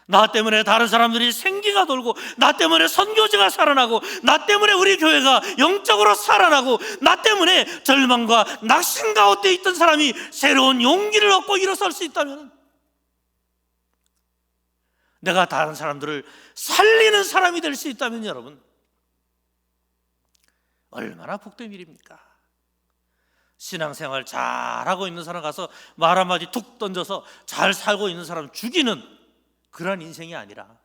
나 때문에 다른 사람들이 생기가 돌고, 나 때문에 선교지가 살아나고, 나 때문에 우리 교회가 영적으로 살아나고, 나 때문에 절망과 낙심 가운데 있던 사람이 새로운 용기를 얻고 일어설 수 있다면, 내가 다른 사람들을 살리는 사람이 될 수 있다면 여러분, 얼마나 복된 일입니까? 신앙생활 잘하고 있는 사람 가서 말 한마디 툭 던져서 잘 살고 있는 사람 죽이는 그런 인생이 아니라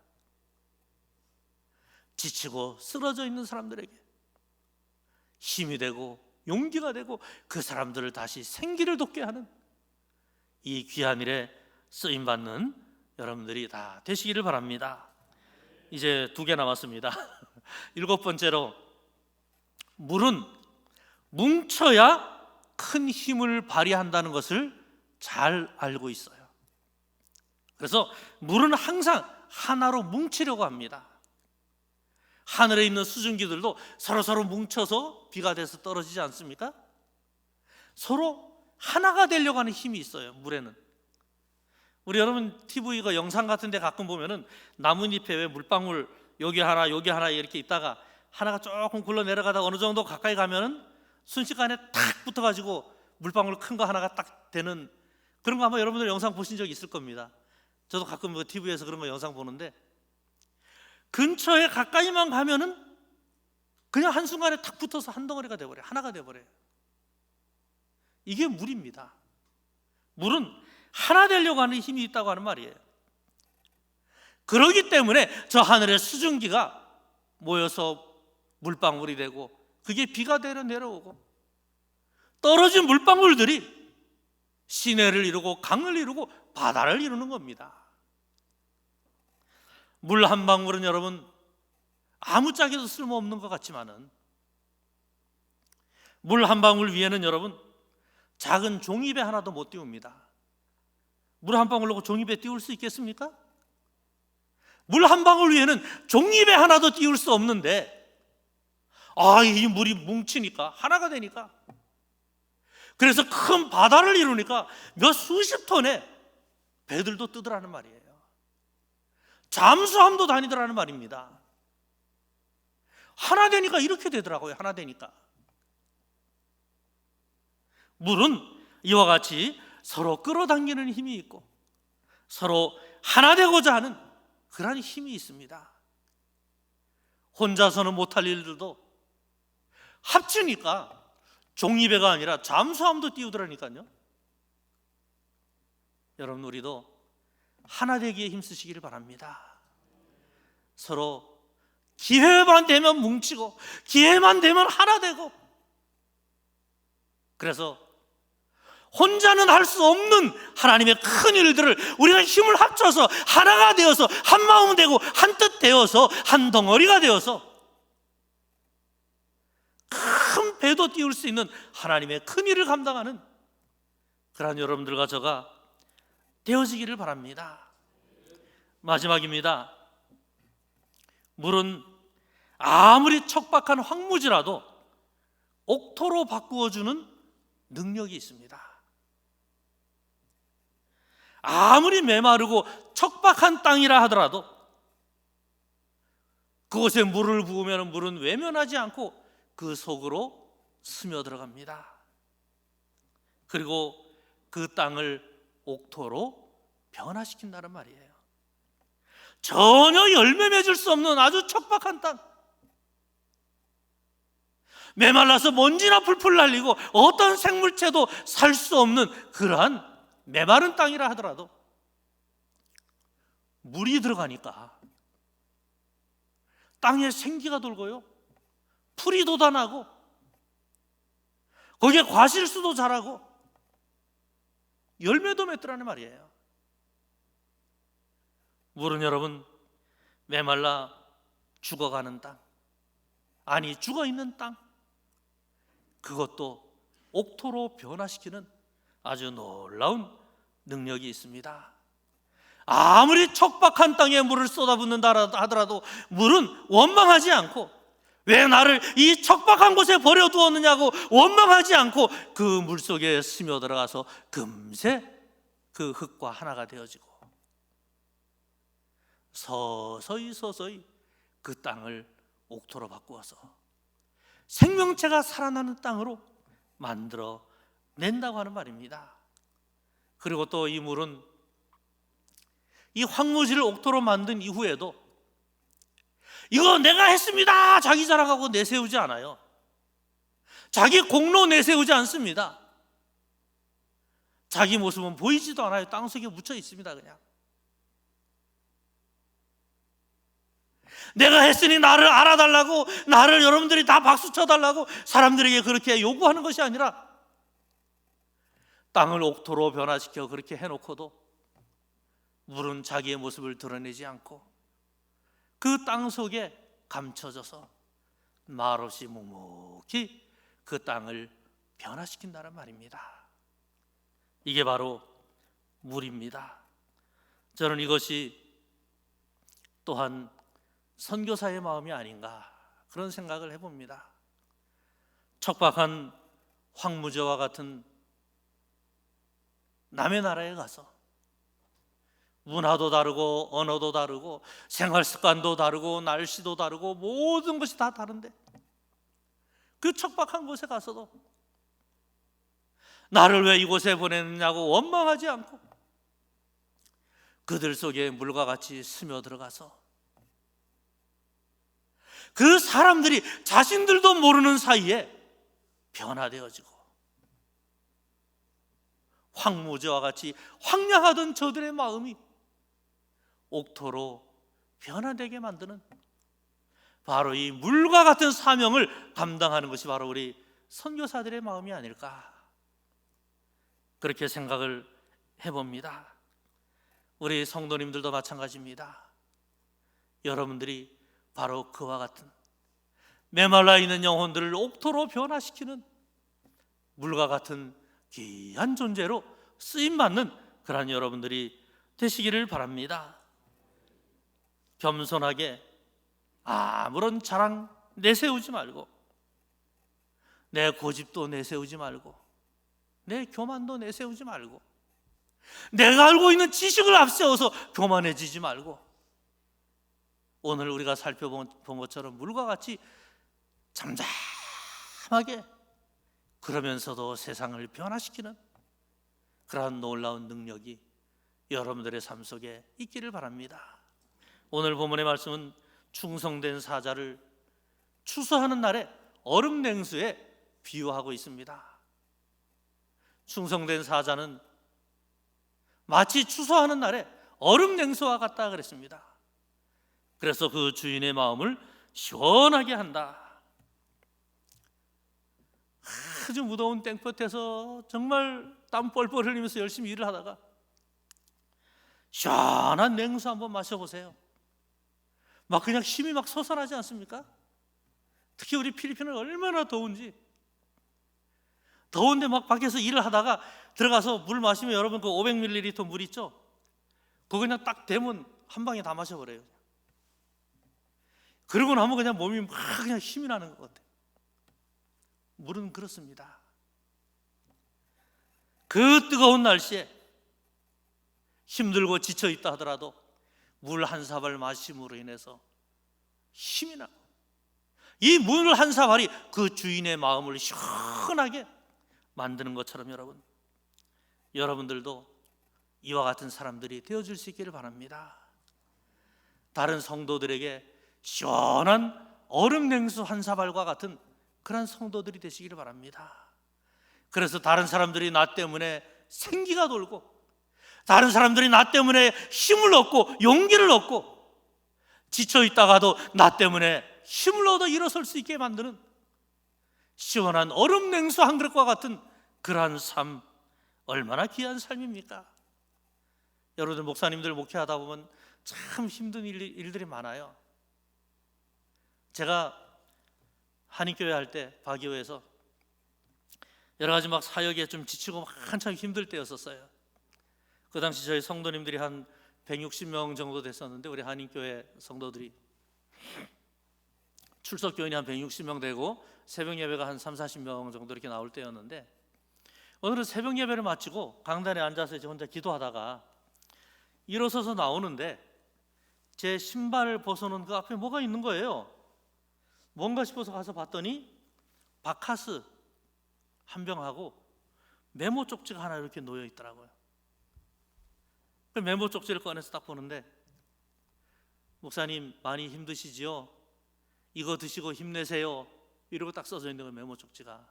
지치고 쓰러져 있는 사람들에게 힘이 되고 용기가 되고 그 사람들을 다시 생기를 돋게 하는 이 귀한 일에 쓰임받는 여러분들이 다 되시기를 바랍니다. 이제 2개 남았습니다. 7번째로, 물은 뭉쳐야 큰 힘을 발휘한다는 것을 잘 알고 있어요. 그래서 물은 항상 하나로 뭉치려고 합니다. 하늘에 있는 수증기들도 서로 뭉쳐서 비가 돼서 떨어지지 않습니까? 서로 하나가 되려고 하는 힘이 있어요, 물에는. 우리 여러분 TV가 영상 같은 데 가끔 보면은 나뭇잎에 왜 물방울 여기 하나 이렇게 있다가 하나가 조금 굴러 내려가다가 어느 정도 가까이 가면은 순식간에 탁 붙어가지고 물방울 큰 거 하나가 딱 되는 그런 거 아마 여러분들 영상 보신 적 있을 겁니다. 저도 가끔 TV에서 그런 거 영상 보는데 근처에 가까이만 가면은 그냥 한순간에 탁 붙어서 한 덩어리가 돼버려요. 하나가 돼버려요. 이게 물입니다. 물은 하나 되려고 하는 힘이 있다고 하는 말이에요. 그렇기 때문에 저 하늘의 수증기가 모여서 물방울이 되고 그게 비가 되려 내려오고 떨어진 물방울들이 시내를 이루고 강을 이루고 바다를 이루는 겁니다. 물 한 방울은 여러분 아무짝에도 쓸모없는 것 같지만은 물 한 방울 위에는 여러분 작은 종이배 하나도 못 띄웁니다. 물 한 방울 놓고 종이배 띄울 수 있겠습니까? 물 한 방울 위에는 종이배 하나도 띄울 수 없는데 이 물이 뭉치니까 하나가 되니까 그래서 큰 바다를 이루니까 몇 수십 톤의 배들도 뜨더라는 말이에요. 잠수함도 다니더라는 말입니다. 하나 되니까 이렇게 되더라고요. 하나 되니까. 물은 이와 같이 서로 끌어당기는 힘이 있고 서로 하나 되고자 하는 그런 힘이 있습니다. 혼자서는 못할 일들도 합치니까 종이배가 아니라 잠수함도 띄우더라니까요. 여러분 우리도 하나 되기에 힘쓰시기를 바랍니다. 서로 기회만 되면 뭉치고 기회만 되면 하나 되고 그래서 혼자는 할 수 없는 하나님의 큰 일들을 우리가 힘을 합쳐서 하나가 되어서 한 마음 되고 한 뜻 되어서 한 덩어리가 되어서 큰 배도 띄울 수 있는 하나님의 큰 일을 감당하는 그러한 여러분들과 저가 되어지기를 바랍니다. 마지막입니다. 물은 아무리 척박한 황무지라도 옥토로 바꾸어주는 능력이 있습니다. 아무리 메마르고 척박한 땅이라 하더라도 그곳에 물을 부으면 물은 외면하지 않고 그 속으로 스며들어갑니다. 그리고 그 땅을 옥토로 변화시킨다는 말이에요. 전혀 열매 맺을 수 없는 아주 척박한 땅, 메말라서 먼지나 풀풀 날리고 어떤 생물체도 살 수 없는 그러한 메마른 땅이라 하더라도 물이 들어가니까 땅에 생기가 돌고요, 풀이 돋아나고 거기에 과실수도 자라고 열매도 맺더라는 말이에요. 물은 여러분 메말라 죽어가는 땅, 아니 죽어있는 땅, 그것도 옥토로 변화시키는 아주 놀라운 능력이 있습니다. 아무리 척박한 땅에 물을 쏟아붓는다 하더라도 물은 원망하지 않고, 왜 나를 이 척박한 곳에 버려두었느냐고 원망하지 않고 그 물속에 스며들어가서 금세 그 흙과 하나가 되어지고 서서히 그 땅을 옥토로 바꾸어서 생명체가 살아나는 땅으로 만들어 낸다고 하는 말입니다. 그리고 또 이 물은 이 황무지를 옥토로 만든 이후에도 이거 내가 했습니다 자기 자랑하고 내세우지 않아요. 자기 공로 내세우지 않습니다. 자기 모습은 보이지도 않아요. 땅속에 묻혀 있습니다. 그냥 내가 했으니 나를 알아달라고, 나를 여러분들이 다 박수 쳐달라고 사람들에게 그렇게 요구하는 것이 아니라 땅을 옥토로 변화시켜 그렇게 해놓고도 물은 자기의 모습을 드러내지 않고 그 땅 속에 감춰져서 말없이 묵묵히 그 땅을 변화시킨다는 말입니다. 이게 바로 물입니다. 저는 이것이 또한 선교사의 마음이 아닌가 그런 생각을 해봅니다. 척박한 황무지와 같은 남의 나라에 가서 문화도 다르고 언어도 다르고 생활 습관도 다르고 날씨도 다르고 모든 것이 다 다른데 그 척박한 곳에 가서도 나를 왜 이곳에 보냈느냐고 원망하지 않고 그들 속에 물과 같이 스며들어가서 그 사람들이 자신들도 모르는 사이에 변화되어지고 황무지와 같이 황량하던 저들의 마음이 옥토로 변화되게 만드는 바로 이 물과 같은 사명을 감당하는 것이 바로 우리 선교사들의 마음이 아닐까 그렇게 생각을 해봅니다. 우리 성도님들도 마찬가지입니다. 여러분들이 바로 그와 같은 메말라 있는 영혼들을 옥토로 변화시키는 물과 같은 귀한 존재로 쓰임받는 그러한 여러분들이 되시기를 바랍니다. 겸손하게 아무런 자랑 내세우지 말고 내 고집도 내세우지 말고 내 교만도 내세우지 말고 내가 알고 있는 지식을 앞세워서 교만해지지 말고 오늘 우리가 살펴본 것처럼 물과 같이 잠잠하게 그러면서도 세상을 변화시키는 그러한 놀라운 능력이 여러분들의 삶 속에 있기를 바랍니다. 오늘 본문의 말씀은 충성된 사자를 추수하는 날에 얼음 냉수에 비유하고 있습니다. 충성된 사자는 마치 추수하는 날에 얼음 냉수와 같다 그랬습니다. 그래서 그 주인의 마음을 시원하게 한다. 아주 무더운 땡볕에서 정말 땀 뻘뻘 흘리면서 열심히 일을 하다가 시원한 냉수 한번 마셔보세요. 막 그냥 힘이 막 솟아나지 않습니까? 특히 우리 필리핀은 얼마나 더운지 더운데 막 밖에서 일을 하다가 들어가서 물 마시면 여러분 그 500ml 물 있죠? 그거 그냥 딱 대면 한 방에 다 마셔버려요. 그러고 나면 그냥 몸이 막 그냥 힘이 나는 것 같아요. 물은 그렇습니다. 그 뜨거운 날씨에 힘들고 지쳐있다 하더라도 물 한 사발 마심으로 인해서 힘이 나고 이 물 한 사발이 그 주인의 마음을 시원하게 만드는 것처럼 여러분들도 이와 같은 사람들이 되어줄 수 있기를 바랍니다. 다른 성도들에게 시원한 얼음 냉수 한 사발과 같은 그런 성도들이 되시기를 바랍니다. 그래서 다른 사람들이 나 때문에 생기가 돌고 다른 사람들이 나 때문에 힘을 얻고 용기를 얻고 지쳐있다가도 나 때문에 힘을 얻어 일어설 수 있게 만드는 시원한 얼음 냉수 한 그릇과 같은 그러한 삶, 얼마나 귀한 삶입니까? 여러분들 목사님들 목회하다 보면 참 힘든 일들이 많아요. 제가 한인교회 할 때 바기오에서 여러 가지 막 사역에 좀 지치고 한참 힘들 때였었어요. 그 당시 저희 성도님들이 한 160명 정도 됐었는데 우리 한인교회 성도들이 출석교인이 한 160명 되고 새벽 예배가 한 30-40명 정도 이렇게 나올 때였는데 오늘은 새벽 예배를 마치고 강단에 앉아서 이제 혼자 기도하다가 일어서서 나오는데 제 신발을 벗어놓은 그 앞에 뭐가 있는 거예요. 뭔가 싶어서 가서 봤더니 바카스 한 병하고 메모 쪽지가 하나 이렇게 놓여 있더라고요. 그 메모 쪽지를 꺼내서 딱 보는데 목사님 많이 힘드시지요? 이거 드시고 힘내세요. 이러고 딱 써져 있는 거예요. 메모 쪽지가.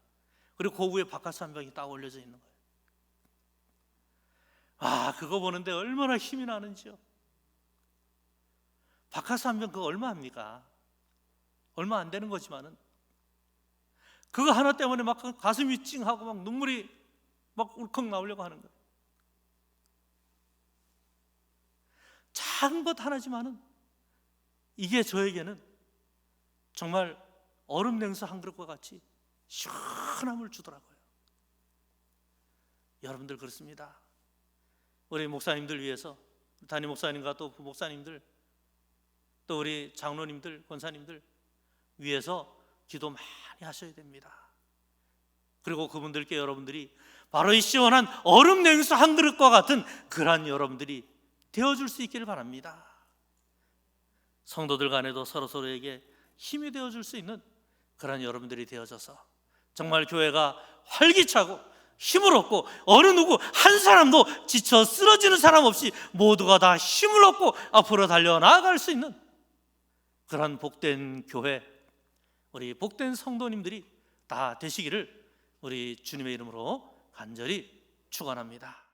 그리고 그 위에 바카스 한 병이 딱 올려져 있는 거예요. 그거 보는데 얼마나 힘이 나는지요. 바카스 한 병 그거 얼마입니까? 얼마 안 되는 거지만은 그거 하나 때문에 막 가슴이 찡하고 막 눈물이 막 울컥 나오려고 하는 거예요. 작은 것 하나지만은 이게 저에게는 정말 얼음 냉수 한 그릇과 같이 시원함을 주더라고요. 여러분들 그렇습니다. 우리 목사님들 위해서, 담임 목사님과 또 부목사님들, 또 우리 장로님들, 권사님들 위해서 기도 많이 하셔야 됩니다. 그리고 그분들께 여러분들이 바로 이 시원한 얼음 냉수 한 그릇과 같은 그러한 여러분들이 되어줄 수 있기를 바랍니다. 성도들 간에도 서로서로에게 힘이 되어줄 수 있는 그러한 여러분들이 되어져서 정말 교회가 활기차고 힘을 얻고 어느 누구 한 사람도 지쳐 쓰러지는 사람 없이 모두가 다 힘을 얻고 앞으로 달려나갈 수 있는 그런 복된 교회, 우리 복된 성도님들이 다 되시기를 우리 주님의 이름으로 간절히 축원합니다.